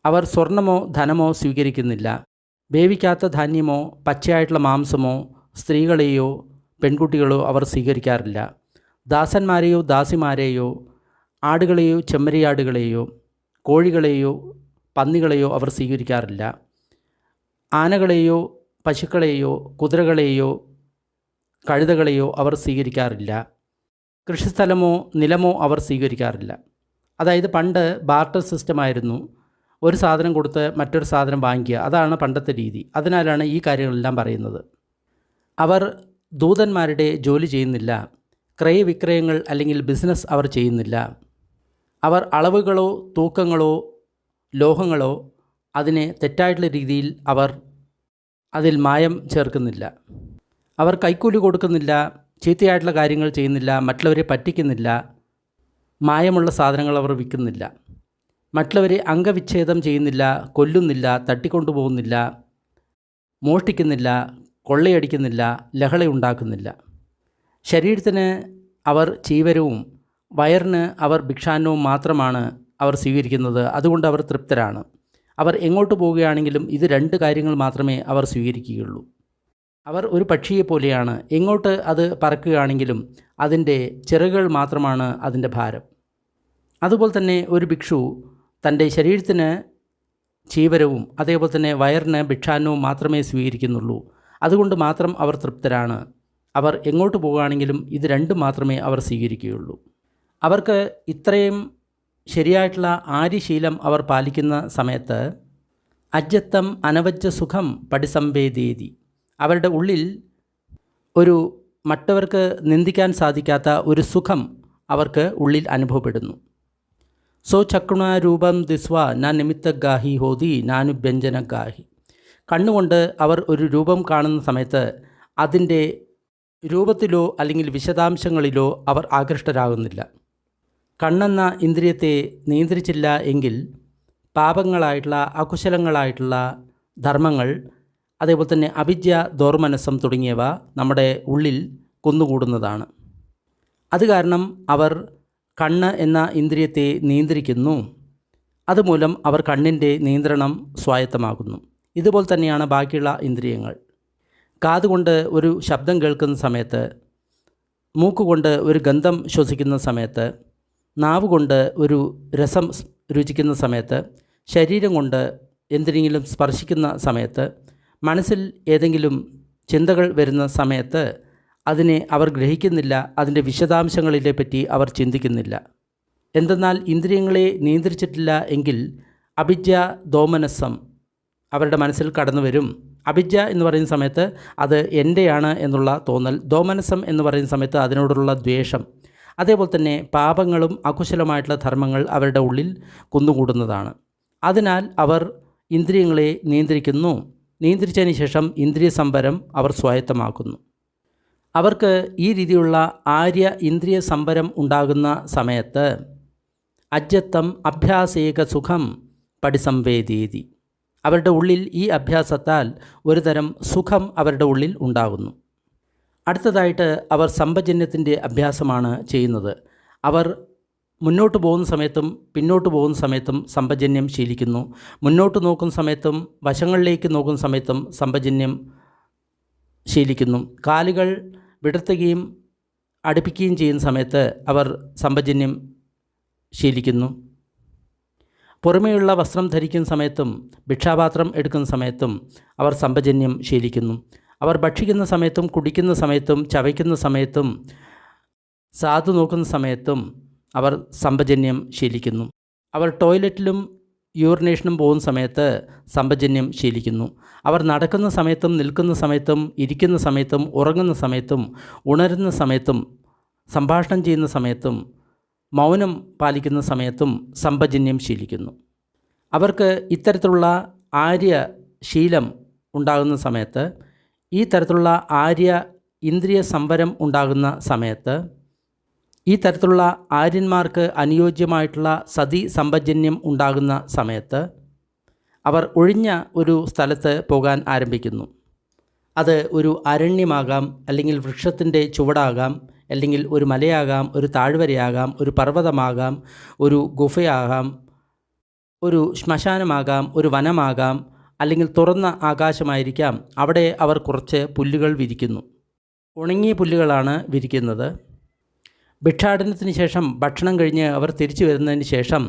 അവർ സ്വർണമോ ധനമോ സ്വീകരിക്കുന്നില്ല. വേവിക്കാത്ത ധാന്യമോ പച്ചയായിട്ടുള്ള മാംസമോ സ്ത്രീകളെയോ പെൺകുട്ടികളോ അവർ സ്വീകരിക്കാറില്ല. ദാസന്മാരെയോ ദാസിമാരെയോ ആടുകളെയോ ചെമ്മരിയാടുകളെയോ കോഴികളെയോ പന്നികളെയോ അവർ സ്വീകരിക്കാറില്ല. ആനകളെയോ പശുക്കളെയോ കുതിരകളെയോ കഴുതകളെയോ അവർ സ്വീകരിക്കാറില്ല. കൃഷിസ്ഥലമോ നിലമോ അവർ സ്വീകരിക്കാറില്ല. അതായത് പണ്ട് ബാർട്ടർ സിസ്റ്റമായിരുന്നു. ഒരു സാധനം കൊടുത്ത് മറ്റൊരു സാധനം വാങ്ങിക്കുക. അതാണ് പണ്ടത്തെ രീതി. അതിനാലാണ് ഈ കാര്യങ്ങളെല്ലാം പറയുന്നത്. അവർ ദൂതന്മാരുടെ ജോലി ചെയ്യുന്നില്ല. ക്രയവിക്രയങ്ങൾ അല്ലെങ്കിൽ ബിസിനസ് അവർ ചെയ്യുന്നില്ല. അവർ അളവുകളോ തൂക്കങ്ങളോ ലോഹങ്ങളോ അതിനെ തെറ്റായിട്ടുള്ള രീതിയിൽ അവർ അതിൽ മായം ചേർക്കുന്നില്ല. അവർ കൈക്കൂലി കൊടുക്കുന്നില്ല. ചീത്തയായിട്ടുള്ള കാര്യങ്ങൾ ചെയ്യുന്നില്ല. മറ്റുള്ളവരെ പറ്റിക്കുന്നില്ല. മായമുള്ള സാധനങ്ങൾ അവർ വിൽക്കുന്നില്ല. മറ്റുള്ളവരെ അംഗവിച്ഛേദം ചെയ്യുന്നില്ല. കൊല്ലുന്നില്ല. തട്ടിക്കൊണ്ടുപോകുന്നില്ല. മോഷ്ടിക്കുന്നില്ല. കൊള്ളയടിക്കുന്നില്ല. ലഹളയുണ്ടാക്കുന്നില്ല. ശരീരത്തിന് അവർ ചീവരവും വയറിന് അവർ ഭിക്ഷാന്നവും മാത്രമാണ് അവർ സ്വീകരിക്കുന്നത്. അതുകൊണ്ട് അവർ തൃപ്തരാണ്. അവർ എങ്ങോട്ട് പോവുകയാണെങ്കിലും ഇത് രണ്ട് കാര്യങ്ങൾ മാത്രമേ അവർ സ്വീകരിക്കുകയുള്ളൂ. അവർ ഒരു പക്ഷിയെ പോലെയാണ്. എങ്ങോട്ട് അത് പറക്കുകയാണെങ്കിലും അതിൻ്റെ ചിറകുകൾ മാത്രമാണ് അതിൻ്റെ ഭാരം. അതുപോലെ തന്നെ ഒരു ഭിക്ഷു തൻ്റെ ശരീരത്തിന് ചീവരവും അതേപോലെ തന്നെ വയറിന് ഭിക്ഷാന്നവും മാത്രമേ സ്വീകരിക്കുന്നുള്ളൂ. അതുകൊണ്ട് മാത്രം അവർ തൃപ്തരാണ്. അവർ എങ്ങോട്ട് പോവുകയാണെങ്കിലും ഇത് രണ്ടും മാത്രമേ അവർ സ്വീകരിക്കുകയുള്ളൂ. അവർക്ക് ഇത്രയും ശരിയായിട്ടുള്ള ആര്യശീലം അവർ പാലിക്കുന്ന സമയത്ത് അജ്ജത്തം അനവജ്ജ സുഖം പടിസംവേദേതി, അവരുടെ ഉള്ളിൽ ഒരു മറ്റവർക്ക് നിന്ദിക്കാൻ സാധിക്കാത്ത ഒരു സുഖം അവർക്ക് ഉള്ളിൽ അനുഭവപ്പെടുന്നു. സോ ചക്രുണാരൂപം ദിസ്വ നാ നിമിത്തഗാഹി ഹോതി നാനുഭ്യഞ്ജനഗാഹി. കണ്ണുകൊണ്ട് അവർ ഒരു രൂപം കാണുന്ന സമയത്ത് അതിൻ്റെ രൂപത്തിലോ അല്ലെങ്കിൽ വിശദാംശങ്ങളിലോ അവർ ആകൃഷ്ടരാകുന്നില്ല. കണ്ണെന്ന ഇന്ദ്രിയത്തെ നിയന്ത്രിച്ചില്ല എങ്കിൽ പാപങ്ങളായിട്ടുള്ള അകുശലങ്ങളായിട്ടുള്ള ധർമ്മങ്ങൾ അതേപോലെ തന്നെ അവിദ്യ, ദോർമനസ്സം തുടങ്ങിയവ നമ്മുടെ ഉള്ളിൽ കുന്നുകൂടുന്നതാണ്. അത് കാരണം അവർ കണ്ണ് എന്ന ഇന്ദ്രിയത്തെ നിയന്ത്രിക്കുന്നു. അതുമൂലം അവർ കണ്ണിൻ്റെ നിയന്ത്രണം സ്വായത്തമാകുന്നു. ഇതുപോലെ തന്നെയാണ് ബാക്കിയുള്ള ഇന്ദ്രിയങ്ങൾ. കാതുകൊണ്ട് ഒരു ശബ്ദം കേൾക്കുന്ന സമയത്ത്, മൂക്കുകൊണ്ട് ഒരു ഗന്ധം ശ്വസിക്കുന്ന സമയത്ത്, നാവ് കൊണ്ട് ഒരു രസം രുചിക്കുന്ന സമയത്ത്, ശരീരം കൊണ്ട് എന്തിനെങ്കിലും സ്പർശിക്കുന്ന സമയത്ത്, മനസ്സിൽ ഏതെങ്കിലും ചിന്തകൾ വരുന്ന സമയത്ത് അതിനെ അവർ ഗ്രഹിക്കുന്നില്ല, അതിൻ്റെ വിശദാംശങ്ങളിലെ പറ്റി അവർ ചിന്തിക്കുന്നില്ല. എന്തെന്നാൽ ഇന്ദ്രിയങ്ങളെ നിയന്ത്രിച്ചിട്ടില്ല എങ്കിൽ അഭിജ്ഞ ദോമനസം അവരുടെ മനസ്സിൽ കടന്നു വരും. അഭിജ്ഞ എന്ന് പറയുന്ന സമയത്ത് അത് എൻ്റെയാണ് എന്നുള്ള തോന്നൽ, ദോമനസം എന്ന് പറയുന്ന സമയത്ത് അതിനോടുള്ള ദ്വേഷം, അതേപോലെ തന്നെ പാപങ്ങളും അകുശലമായിട്ടുള്ള ധർമ്മങ്ങൾ അവരുടെ ഉള്ളിൽ കുന്നുകൂടുന്നതാണ്. അതിനാൽ അവർ ഇന്ദ്രിയങ്ങളെ നിയന്ത്രിച്ചതിന് ശേഷം ഇന്ദ്രിയ സംവരം അവർ സ്വായത്തമാക്കുന്നു. അവർക്ക് ഈ രീതിയിലുള്ള ആര്യ ഇന്ദ്രിയ സംവരം ഉണ്ടാകുന്ന സമയത്ത് അജ്ജത്തം അഭ്യാസേക സുഖം പടിസംവേദീതി, അവരുടെ ഉള്ളിൽ ഈ അഭ്യാസത്താൽ ഒരു തരം സുഖം അവരുടെ ഉള്ളിൽ ഉണ്ടാകുന്നു. അടുത്തതായിട്ട് അവർ സമ്പജന്യത്തിൻ്റെ അഭ്യാസമാണ് ചെയ്യുന്നത്. അവർ മുന്നോട്ട് പോകുന്ന സമയത്തും പിന്നോട്ട് പോകുന്ന സമയത്തും സമ്പജന്യം ശീലിക്കുന്നു. മുന്നോട്ട് നോക്കുന്ന സമയത്തും വശങ്ങളിലേക്ക് നോക്കുന്ന സമയത്തും സമ്പജന്യം ശീലിക്കുന്നു. കാലുകൾ വിടർത്തുകയും അടുപ്പിക്കുകയും ചെയ്യുന്ന സമയത്ത് അവർ സമ്പജന്യം ശീലിക്കുന്നു. പുറമേയുള്ള വസ്ത്രം ധരിക്കുന്ന സമയത്തും ഭിക്ഷാപാത്രം എടുക്കുന്ന സമയത്തും അവർ സമ്പജന്യം ശീലിക്കുന്നു. അവർ ഭക്ഷിക്കുന്ന സമയത്തും കുടിക്കുന്ന സമയത്തും ചവയ്ക്കുന്ന സമയത്തും സാധു നോക്കുന്ന സമയത്തും അവർ സമ്പജന്യം ശീലിക്കുന്നു. അവർ ടോയ്ലറ്റിലും യൂറിനേഷനും പോകുന്ന സമയത്ത് സമ്പജന്യം ശീലിക്കുന്നു. അവർ നടക്കുന്ന സമയത്തും നിൽക്കുന്ന സമയത്തും ഇരിക്കുന്ന സമയത്തും ഉറങ്ങുന്ന സമയത്തും ഉണരുന്ന സമയത്തും സംഭാഷണം ചെയ്യുന്ന സമയത്തും മൗനം പാലിക്കുന്ന സമയത്തും സമ്പജന്യം ശീലിക്കുന്നു. അവർക്ക് ഇത്തരത്തിലുള്ള ആര്യ ശീലം ഉണ്ടാകുന്ന സമയത്ത്, ഈ തരത്തിലുള്ള ആര്യ ഇന്ദ്രിയ സംവരം ഉണ്ടാകുന്ന സമയത്ത്, ഈ തരത്തിലുള്ള ആര്യന്മാർക്ക് അനുയോജ്യമായിട്ടുള്ള സതി സമ്പജന്യം ഉണ്ടാകുന്ന സമയത്ത് അവർ ഒഴിഞ്ഞ ഒരു സ്ഥലത്ത് പോകാൻ ആരംഭിക്കുന്നു. അത് ഒരു അരണ്യമാകാം, അല്ലെങ്കിൽ വൃക്ഷത്തിൻ്റെ ചുവടാകാം, അല്ലെങ്കിൽ ഒരു മലയാകാം, ഒരു താഴ്വരയാകാം, ഒരു പർവ്വതമാകാം, ഒരു ഗുഫയാകാം, ഒരു ശ്മശാനമാകാം, ഒരു വനമാകാം, അല്ലെങ്കിൽ തുറന്ന ആകാശമായിരിക്കാം. അവിടെ അവർ കുറച്ച് പുല്ലുകൾ വിരിക്കുന്നു. ഉണങ്ങിയ പുല്ലുകളാണ് വിരിക്കുന്നത്. ഭിക്ഷാടനത്തിന് ശേഷം ഭക്ഷണം കഴിഞ്ഞ് അവർ തിരിച്ചു വരുന്നതിന് ശേഷം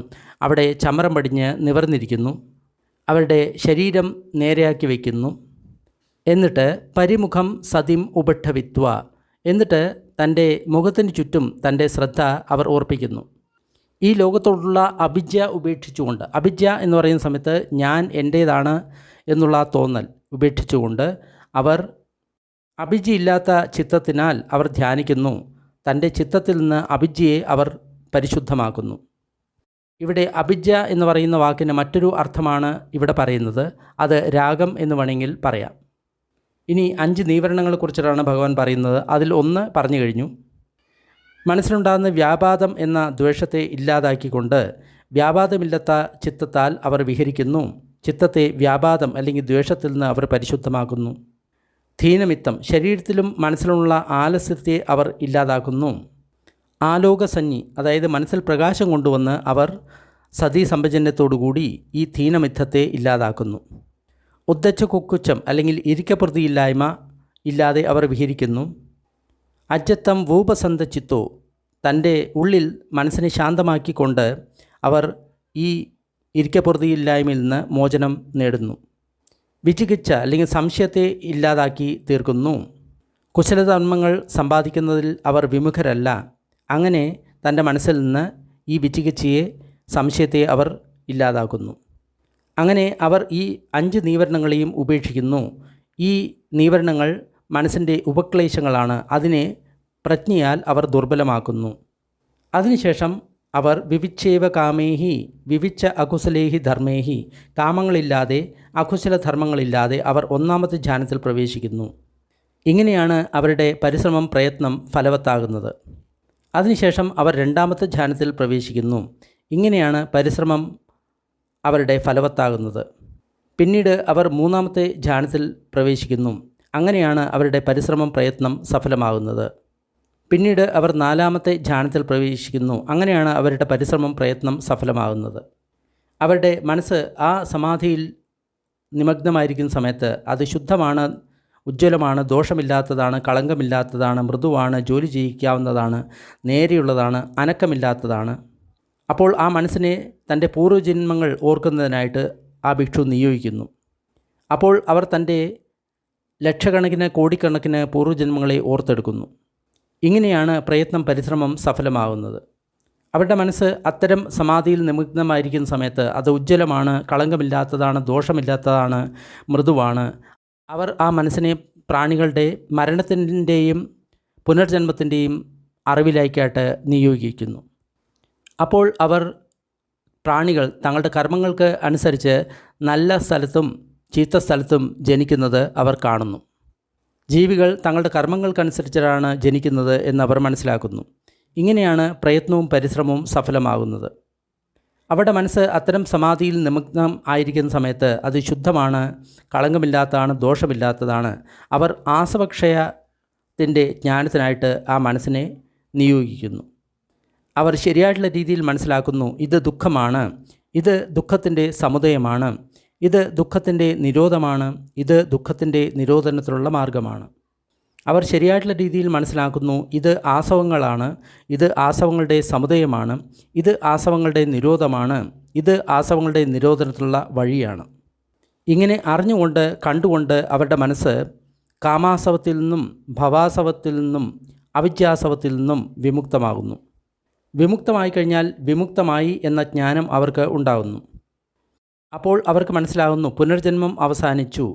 അവിടെ ചമരം പടിഞ്ഞ് നിവർന്നിരിക്കുന്നു. അവരുടെ ശരീരം നേരെയാക്കി വയ്ക്കുന്നു. എന്നിട്ട് പരിമുഖം സതിം ഉപഠവിത്വ, എന്നിട്ട് തൻ്റെ മുഖത്തിന് ചുറ്റും തൻ്റെ ശ്രദ്ധ അവർ ഓർപ്പിക്കുന്നു. ഈ ലോകത്തോടുള്ള അഭിജ്ഞ ഉപേക്ഷിച്ചുകൊണ്ട്, അഭിജ്ഞ എന്ന് പറയുന്ന സമയത്ത് ഞാൻ എൻ്റേതാണ് എന്നുള്ള തോന്നൽ ഉപേക്ഷിച്ചുകൊണ്ട് അവർ അഭിജ്ഞയില്ലാത്ത ചിത്തത്തിനാൽ അവർ ധ്യാനിക്കുന്നു. തൻ്റെ ചിത്തത്തിൽ നിന്ന് അഭിജ്ഞയെ അവർ പരിശുദ്ധമാക്കുന്നു. ഇവിടെ അഭിജ്ഞ എന്ന് പറയുന്ന വാക്കിന് മറ്റൊരു അർത്ഥമാണ് ഇവിടെ പറയുന്നത്. അത് രാഗം എന്ന് വേണമെങ്കിൽ പറയാം. ഇനി 5 നീവരണങ്ങളെക്കുറിച്ചിട്ടാണ് ഭഗവാൻ പറയുന്നത്. അതിൽ ഒന്ന് പറഞ്ഞു കഴിഞ്ഞു. മനസ്സിലുണ്ടാകുന്ന വ്യാപാദം എന്ന ദ്വേഷത്തെ ഇല്ലാതാക്കിക്കൊണ്ട് വ്യാപാദമില്ലാത്ത ചിത്തത്താൽ അവർ വിഹരിക്കുന്നു. ചിത്തത്തെ വ്യാപാദം അല്ലെങ്കിൽ ദ്വേഷത്തിൽ നിന്ന് അവർ പരിശുദ്ധമാക്കുന്നു. ധീനമിത്തം, ശരീരത്തിലും മനസ്സിലുള്ള ആലസ്യത്തെ അവർ ഇല്ലാതാക്കുന്നു. ആലോകസന്നി, അതായത് മനസ്സിൽ പ്രകാശം കൊണ്ടുവന്ന് അവർ സതീ സമ്പജന്യത്തോടുകൂടി ഈ ധീനമിത്തത്തെ ഇല്ലാതാക്കുന്നു. ഉദ്ദച്ച കുക്കുച്ചം അല്ലെങ്കിൽ ഇരിക്കപ്രതിയില്ലായ്മ ഇല്ലാതെ അവർ വിഹരിക്കുന്നു. അജ്ജത്തം വൂപസന്തചിത്തോ, തൻ്റെ ഉള്ളിൽ മനസ്സിനെ ശാന്തമാക്കിക്കൊണ്ട് അവർ ഈ ഇരിക്കപ്രതിയില്ലായ്മയിൽ നിന്ന് മോചനം നേടുന്നു. വിചികിത്സ അല്ലെങ്കിൽ സംശയത്തെ ഇല്ലാതാക്കി തീർക്കുന്നു. കുശലധർമ്മങ്ങൾ സമ്പാദിക്കുന്നതിൽ അവർ വിമുഖരല്ല. അങ്ങനെ തൻ്റെ മനസ്സിൽ നിന്ന് ഈ വിചികിത്സയെ, സംശയത്തെ അവർ ഇല്ലാതാക്കുന്നു. അങ്ങനെ അവർ ഈ 5 നീവരണങ്ങളെയും ഉപേക്ഷിക്കുന്നു. ഈ നീവരണങ്ങൾ മനസ്സിൻ്റെ ഉപക്ലേശങ്ങളാണ്. അതിനെ പ്രജ്ഞയാൽ അവർ ദുർബലമാക്കുന്നു. അതിനുശേഷം അവർ വിവിച്ഛേവ കാമേഹി വിവിച്ച അകുശലേഹി ധർമ്മേഹി, കാമങ്ങളില്ലാതെ അകുശല ധർമ്മങ്ങളില്ലാതെ അവർ 1ാമത്തെ ധ്യാനത്തിൽ പ്രവേശിക്കുന്നു. ഇങ്ങനെയാണ് അവരുടെ പരിശ്രമം, പ്രയത്നം ഫലവത്താകുന്നത്. അതിനുശേഷം അവർ 2ാമത്തെ ധ്യാനത്തിൽ പ്രവേശിക്കുന്നു. ഇങ്ങനെയാണ് പരിശ്രമം അവരുടെ ഫലവത്താകുന്നത്. പിന്നീട് അവർ 3ാമത്തെ ധ്യാനത്തിൽ പ്രവേശിക്കുന്നു. അങ്ങനെയാണ് അവരുടെ പരിശ്രമം, പ്രയത്നം സഫലമാകുന്നത്. പിന്നീട് അവർ 4ാമത്തെ ധ്യാനത്തിൽ പ്രവേശിക്കുന്നു. അങ്ങനെയാണ് അവരുടെ പരിശ്രമം, പ്രയത്നം സഫലമാകുന്നത്. അവരുടെ മനസ്സ് ആ സമാധിയിൽ നിമഗ്നമായിരിക്കുന്ന സമയത്ത് അത് ശുദ്ധമാണ്, ഉജ്ജ്വലമാണ്, ദോഷമില്ലാത്തതാണ്, കളങ്കമില്ലാത്തതാണ്, മൃദുവാണ്, ജോലി ചെയ്യിക്കാവുന്നതാണ്, നേരെയുള്ളതാണ്, അനക്കമില്ലാത്തതാണ്. അപ്പോൾ ആ മനസ്സിനെ തൻ്റെ പൂർവ്വജന്മങ്ങൾ ഓർക്കുന്നതിനായിട്ട് ആ ഭിക്ഷു നിയോഗിക്കുന്നു. അപ്പോൾ അവർ തൻ്റെ ലക്ഷക്കണക്കിന് കോടിക്കണക്കിന് പൂർവ്വജന്മങ്ങളെ ഓർത്തെടുക്കുന്നു. ഇങ്ങനെയാണ് പ്രയത്നം പരിശ്രമം സഫലമാകുന്നത്. അവരുടെ മനസ്സ് അത്തരം സമാധിയിൽ നിമഗ്നമായിരിക്കുന്ന സമയത്ത് അത് ഉജ്ജ്വലമാണ്, കളങ്കമില്ലാത്തതാണ്, ദോഷമില്ലാത്തതാണ്, മൃദുവാണ്. അവർ ആ മനസ്സിനെ പ്രാണികളുടെ മരണത്തിൻ്റെയും പുനർജന്മത്തിൻ്റെയും അറിവിലേക്കായിട്ട് നിയോഗിക്കുന്നു. അപ്പോൾ പ്രാണികൾ തങ്ങളുടെ കർമ്മങ്ങൾക്ക് അനുസരിച്ച് നല്ല സ്ഥലത്തും ചീത്ത സ്ഥലത്തും ജനിക്കുന്നത് അവർ കാണുന്നു. ജീവികൾ തങ്ങളുടെ കർമ്മങ്ങൾക്കനുസരിച്ചാണ് ജനിക്കുന്നത് എന്നവർ മനസ്സിലാക്കുന്നു. ഇങ്ങനെയാണ് പ്രയത്നവും പരിശ്രമവും സഫലമാകുന്നത്. അവരുടെ മനസ്സ് അത്തരം സമാധിയിൽ നിമഗ്നം ആയിരിക്കുന്ന സമയത്ത് അത് ശുദ്ധമാണ്, കളങ്കമില്ലാത്തതാണ്, ദോഷമില്ലാത്തതാണ്. അവർ ആസവക്ഷയത്തിൻ്റെ ജ്ഞാനത്തിനായിട്ട് ആ മനസ്സിനെ നിയോഗിക്കുന്നു. അവർ ശരിയായിട്ടുള്ള രീതിയിൽ മനസ്സിലാക്കുന്നു, ഇത് ദുഃഖമാണ്, ഇത് ദുഃഖത്തിൻ്റെ സമുദയമാണ്, ഇത് ദുഃഖത്തിൻ്റെ നിരോധമാണ്, ഇത് ദുഃഖത്തിൻ്റെ നിരോധനത്തിലുള്ള മാർഗമാണ്. അവർ ശരിയായിട്ടുള്ള രീതിയിൽ മനസ്സിലാക്കുന്നു, ഇത് ആസവങ്ങളാണ്, ഇത് ആസവങ്ങളുടെ സമുദയമാണ്, ഇത് ആസവങ്ങളുടെ നിരോധമാണ്, ഇത് ആസവങ്ങളുടെ നിരോധനത്തിലുള്ള വഴിയാണ്. ഇങ്ങനെ അറിഞ്ഞുകൊണ്ട് കണ്ടുകൊണ്ട് അവരുടെ മനസ്സ് കാമാസവത്തിൽ നിന്നും ഭവാസവത്തിൽ നിന്നും അവിദ്യാസവത്തിൽ നിന്നും വിമുക്തമാകുന്നു. വിമുക്തമായി കഴിഞ്ഞാൽ വിമുക്തമായി എന്ന ജ്ഞാനം അവർക്ക് ഉണ്ടാകുന്നു. അപ്പോൾ അവർക്ക് മനസ്സിലാകുന്നു, പുനർജന്മം അവസാനിച്ചു,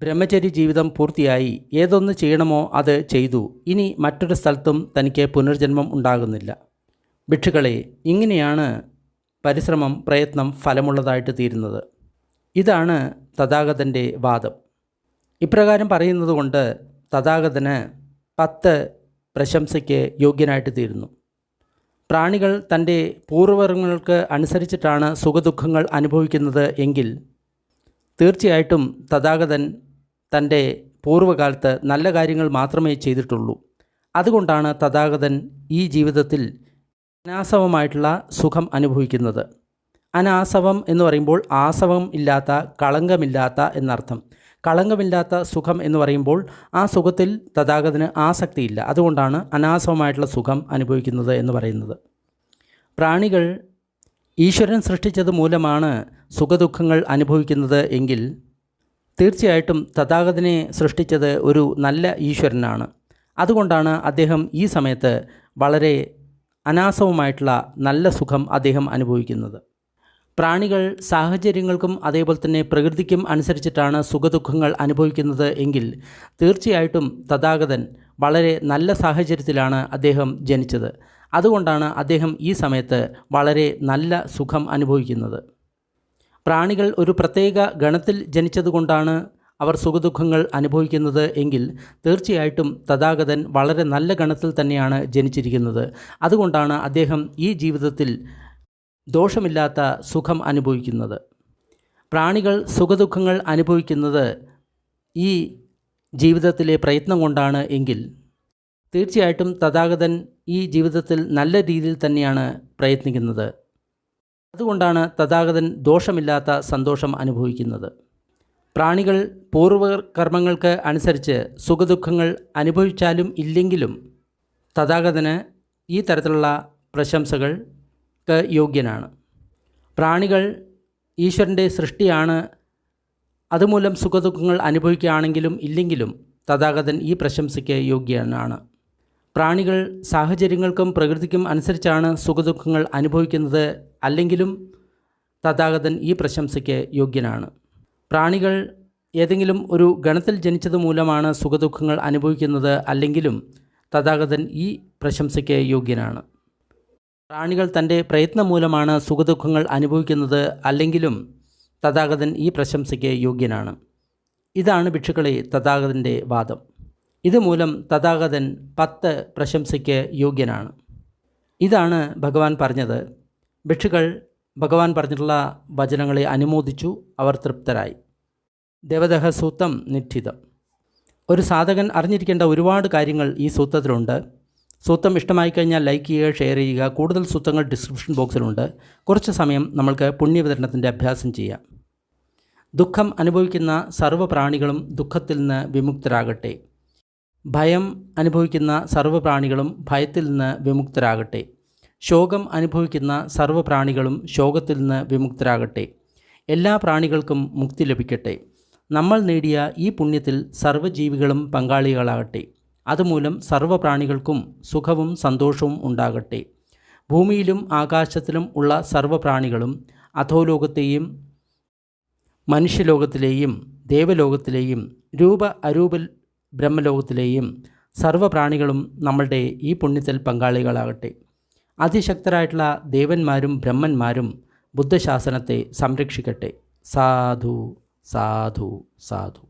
ബ്രഹ്മചര്യ ജീവിതം പൂർത്തിയായി, ഏതൊന്ന് ചെയ്യണമോ അത് ചെയ്തു, ഇനി മറ്റൊരു സ്ഥലത്തും തനിക്ക് പുനർജന്മം ഉണ്ടാകുന്നില്ല. ഭിക്ഷുക്കളെ, ഇങ്ങനെയാണ് പരിശ്രമം പ്രയത്നം ഫലമുള്ളതായിട്ട് തീരുന്നത്. ഇതാണ് തഥാഗതൻ്റെ വാദം. ഇപ്രകാരം പറയുന്നത് കൊണ്ട് തഥാഗതന് 10 പ്രശംസയ്ക്ക് യോഗ്യനായിട്ട് തീരുന്നു. പ്രാണികൾ തൻ്റെ പൂർവ്വകർമ്മങ്ങൾക്ക് അനുസരിച്ചിട്ടാണ് സുഖദുഃഖങ്ങൾ അനുഭവിക്കുന്നത് എങ്കിൽ തീർച്ചയായിട്ടും തഥാഗതൻ തൻ്റെ പൂർവ്വകാലത്ത് നല്ല കാര്യങ്ങൾ മാത്രമേ ചെയ്തിട്ടുള്ളൂ. അതുകൊണ്ടാണ് തഥാഗതൻ ഈ ജീവിതത്തിൽ അനാസവമായിട്ടുള്ള സുഖം അനുഭവിക്കുന്നത്. അനാസവം എന്ന് പറയുമ്പോൾ ആസവം ഇല്ലാത്ത, കളങ്കമില്ലാത്ത എന്നർത്ഥം. കളങ്കമില്ലാത്ത സുഖം എന്ന് പറയുമ്പോൾ ആ സുഖത്തിൽ തഥാഗതന് ആസക്തിയില്ല. അതുകൊണ്ടാണ് അനാസവമായിട്ടുള്ള സുഖം അനുഭവിക്കുന്നത് എന്ന് പറയുന്നത്. പ്രാണികൾ ഈശ്വരൻ സൃഷ്ടിച്ചത് മൂലമാണ് സുഖദുഃഖങ്ങൾ അനുഭവിക്കുന്നത് എങ്കിൽ തീർച്ചയായിട്ടും തഥാഗതനെ സൃഷ്ടിച്ചത് ഒരു നല്ല ഈശ്വരനാണ്. അതുകൊണ്ടാണ് അദ്ദേഹം ഈ സമയത്ത് വളരെ അനാസവമായിട്ടുള്ള നല്ല സുഖം അദ്ദേഹം അനുഭവിക്കുന്നത്. പ്രാണികൾ സാഹചര്യങ്ങൾക്കും അതേപോലെ തന്നെ പ്രകൃതിക്കും അനുസരിച്ചിട്ടാണ് സുഖദുഃഖങ്ങൾ അനുഭവിക്കുന്നത് എങ്കിൽ തീർച്ചയായിട്ടും തഥാഗതൻ വളരെ നല്ല സാഹചര്യത്തിലാണ് അദ്ദേഹം ജനിച്ചത്. അതുകൊണ്ടാണ് അദ്ദേഹം ഈ സമയത്ത് വളരെ നല്ല സുഖം അനുഭവിക്കുന്നത്. പ്രാണികൾ ഒരു പ്രത്യേക ഗണത്തിൽ ജനിച്ചതുകൊണ്ടാണ് അവർ സുഖദുഃഖങ്ങൾ അനുഭവിക്കുന്നത് എങ്കിൽ തീർച്ചയായിട്ടും തഥാഗതൻ വളരെ നല്ല ഗണത്തിൽ തന്നെയാണ് ജനിച്ചിരിക്കുന്നത്. അതുകൊണ്ടാണ് അദ്ദേഹം ഈ ജീവിതത്തിൽ ദോഷമില്ലാത്ത സുഖം അനുഭവിക്കുന്നത്. പ്രാണികൾ സുഖദുഃഖങ്ങൾ അനുഭവിക്കുന്നത് ഈ ജീവിതത്തിലെ പ്രയത്നം കൊണ്ടാണ് എങ്കിൽ തീർച്ചയായിട്ടും തഥാഗതൻ ഈ ജീവിതത്തിൽ നല്ല രീതിയിൽ തന്നെയാണ് പ്രയത്നിക്കുന്നത്. അതുകൊണ്ടാണ് തഥാഗതൻ ദോഷമില്ലാത്ത സന്തോഷം അനുഭവിക്കുന്നത്. പ്രാണികൾ പൂർവ്വകർമ്മങ്ങൾക്ക് അനുസരിച്ച് സുഖദുഃഖങ്ങൾ അനുഭവിച്ചാലും ഇല്ലെങ്കിലും തഥാഗതന് ഈ തരത്തിലുള്ള പ്രശംസകൾക്ക് യോഗ്യനാണ്. പ്രാണികൾ ഈശ്വരൻ്റെ സൃഷ്ടിയാണ്, അതുമൂലം സുഖദുഃഖങ്ങൾ അനുഭവിക്കുകയാണെങ്കിലും ഇല്ലെങ്കിലും തഥാഗതൻ ഈ പ്രശംസയ്ക്ക് യോഗ്യനാണ്. പ്രാണികൾ സാഹചര്യങ്ങൾക്കും പ്രകൃതിക്കും അനുസരിച്ചാണ് സുഖദുഃഖങ്ങൾ അനുഭവിക്കുന്നത്, അല്ലെങ്കിലും തഥാഗതൻ ഈ പ്രശംസയ്ക്ക് യോഗ്യനാണ്. പ്രാണികൾ ഏതെങ്കിലും ഒരു ഗണത്തിൽ ജനിച്ചത് മൂലമാണ് സുഖദുഃഖങ്ങൾ അനുഭവിക്കുന്നത്, അല്ലെങ്കിലും തഥാഗതൻ ഈ പ്രശംസയ്ക്ക് യോഗ്യനാണ്. പ്രാണികൾ തൻ്റെ പ്രയത്നം മൂലമാണ് സുഖദുഃഖങ്ങൾ അനുഭവിക്കുന്നത്, അല്ലെങ്കിലും തഥാഗതൻ ഈ പ്രശംസയ്ക്ക് യോഗ്യനാണ്. ഇതാണ് ഭിക്ഷുക്കളെ തഥാഗതൻ്റെ വാദം. ഇതുമൂലം തഥാഗതൻ 10 പ്രശംസയ്ക്ക് യോഗ്യനാണ്. ഇതാണ് ഭഗവാൻ പറഞ്ഞത്. ഭിക്ഷുക്കൾ ഭഗവാൻ പറഞ്ഞിട്ടുള്ള വചനങ്ങളെ അനുമോദിച്ചു, അവർ തൃപ്തരായി. ദേവദഹ സൂത്തം നിഠിതം. ഒരു സാധകൻ അറിഞ്ഞിരിക്കേണ്ട ഒരുപാട് കാര്യങ്ങൾ ഈ സൂത്രത്തിലുണ്ട്. സൂത്രം ഇഷ്ടമായി കഴിഞ്ഞാൽ ലൈക്ക് ചെയ്യുക, ഷെയർ ചെയ്യുക. കൂടുതൽ സൂത്രങ്ങൾ ഡിസ്ക്രിപ്ഷൻ ബോക്സിലുണ്ട്. കുറച്ച് സമയം നമ്മൾക്ക് പുണ്യവിതരണത്തിൻ്റെ അഭ്യാസം ചെയ്യാം. ദുഃഖം അനുഭവിക്കുന്ന സർവ്വപ്രാണികളും ദുഃഖത്തിൽ നിന്ന് വിമുക്തരാകട്ടെ. ഭയം അനുഭവിക്കുന്ന സർവ്വപ്രാണികളും ഭയത്തിൽ നിന്ന് വിമുക്തരാകട്ടെ. ശോകം അനുഭവിക്കുന്ന സർവ്വപ്രാണികളും ശോകത്തിൽ നിന്ന് വിമുക്തരാകട്ടെ. എല്ലാ പ്രാണികൾക്കും മുക്തി ലഭിക്കട്ടെ. നമ്മൾ നേടിയ ഈ പുണ്യത്തിൽ സർവ്വജീവികളും പങ്കാളികളാകട്ടെ. അതുമൂലം സർവ്വപ്രാണികൾക്കും സുഖവും സന്തോഷവും ഉണ്ടാകട്ടെ. ഭൂമിയിലും ആകാശത്തിലും ഉള്ള സർവ്വപ്രാണികളും അധോലോകത്തെയും മനുഷ്യലോകത്തിലെയും ദേവലോകത്തിലെയും അരൂപ ബ്രഹ്മലോകത്തിലെയും സർവ്വപ്രാണികളും നമ്മളുടെ ഈ പുണ്യത്തിൽ പങ്കാളികളാകട്ടെ. അതിശക്തരായിട്ടുള്ള ദേവന്മാരും ബ്രഹ്മന്മാരും ബുദ്ധശാസനത്തെ സംരക്ഷിക്കട്ടെ. സാധു സാധു സാധു.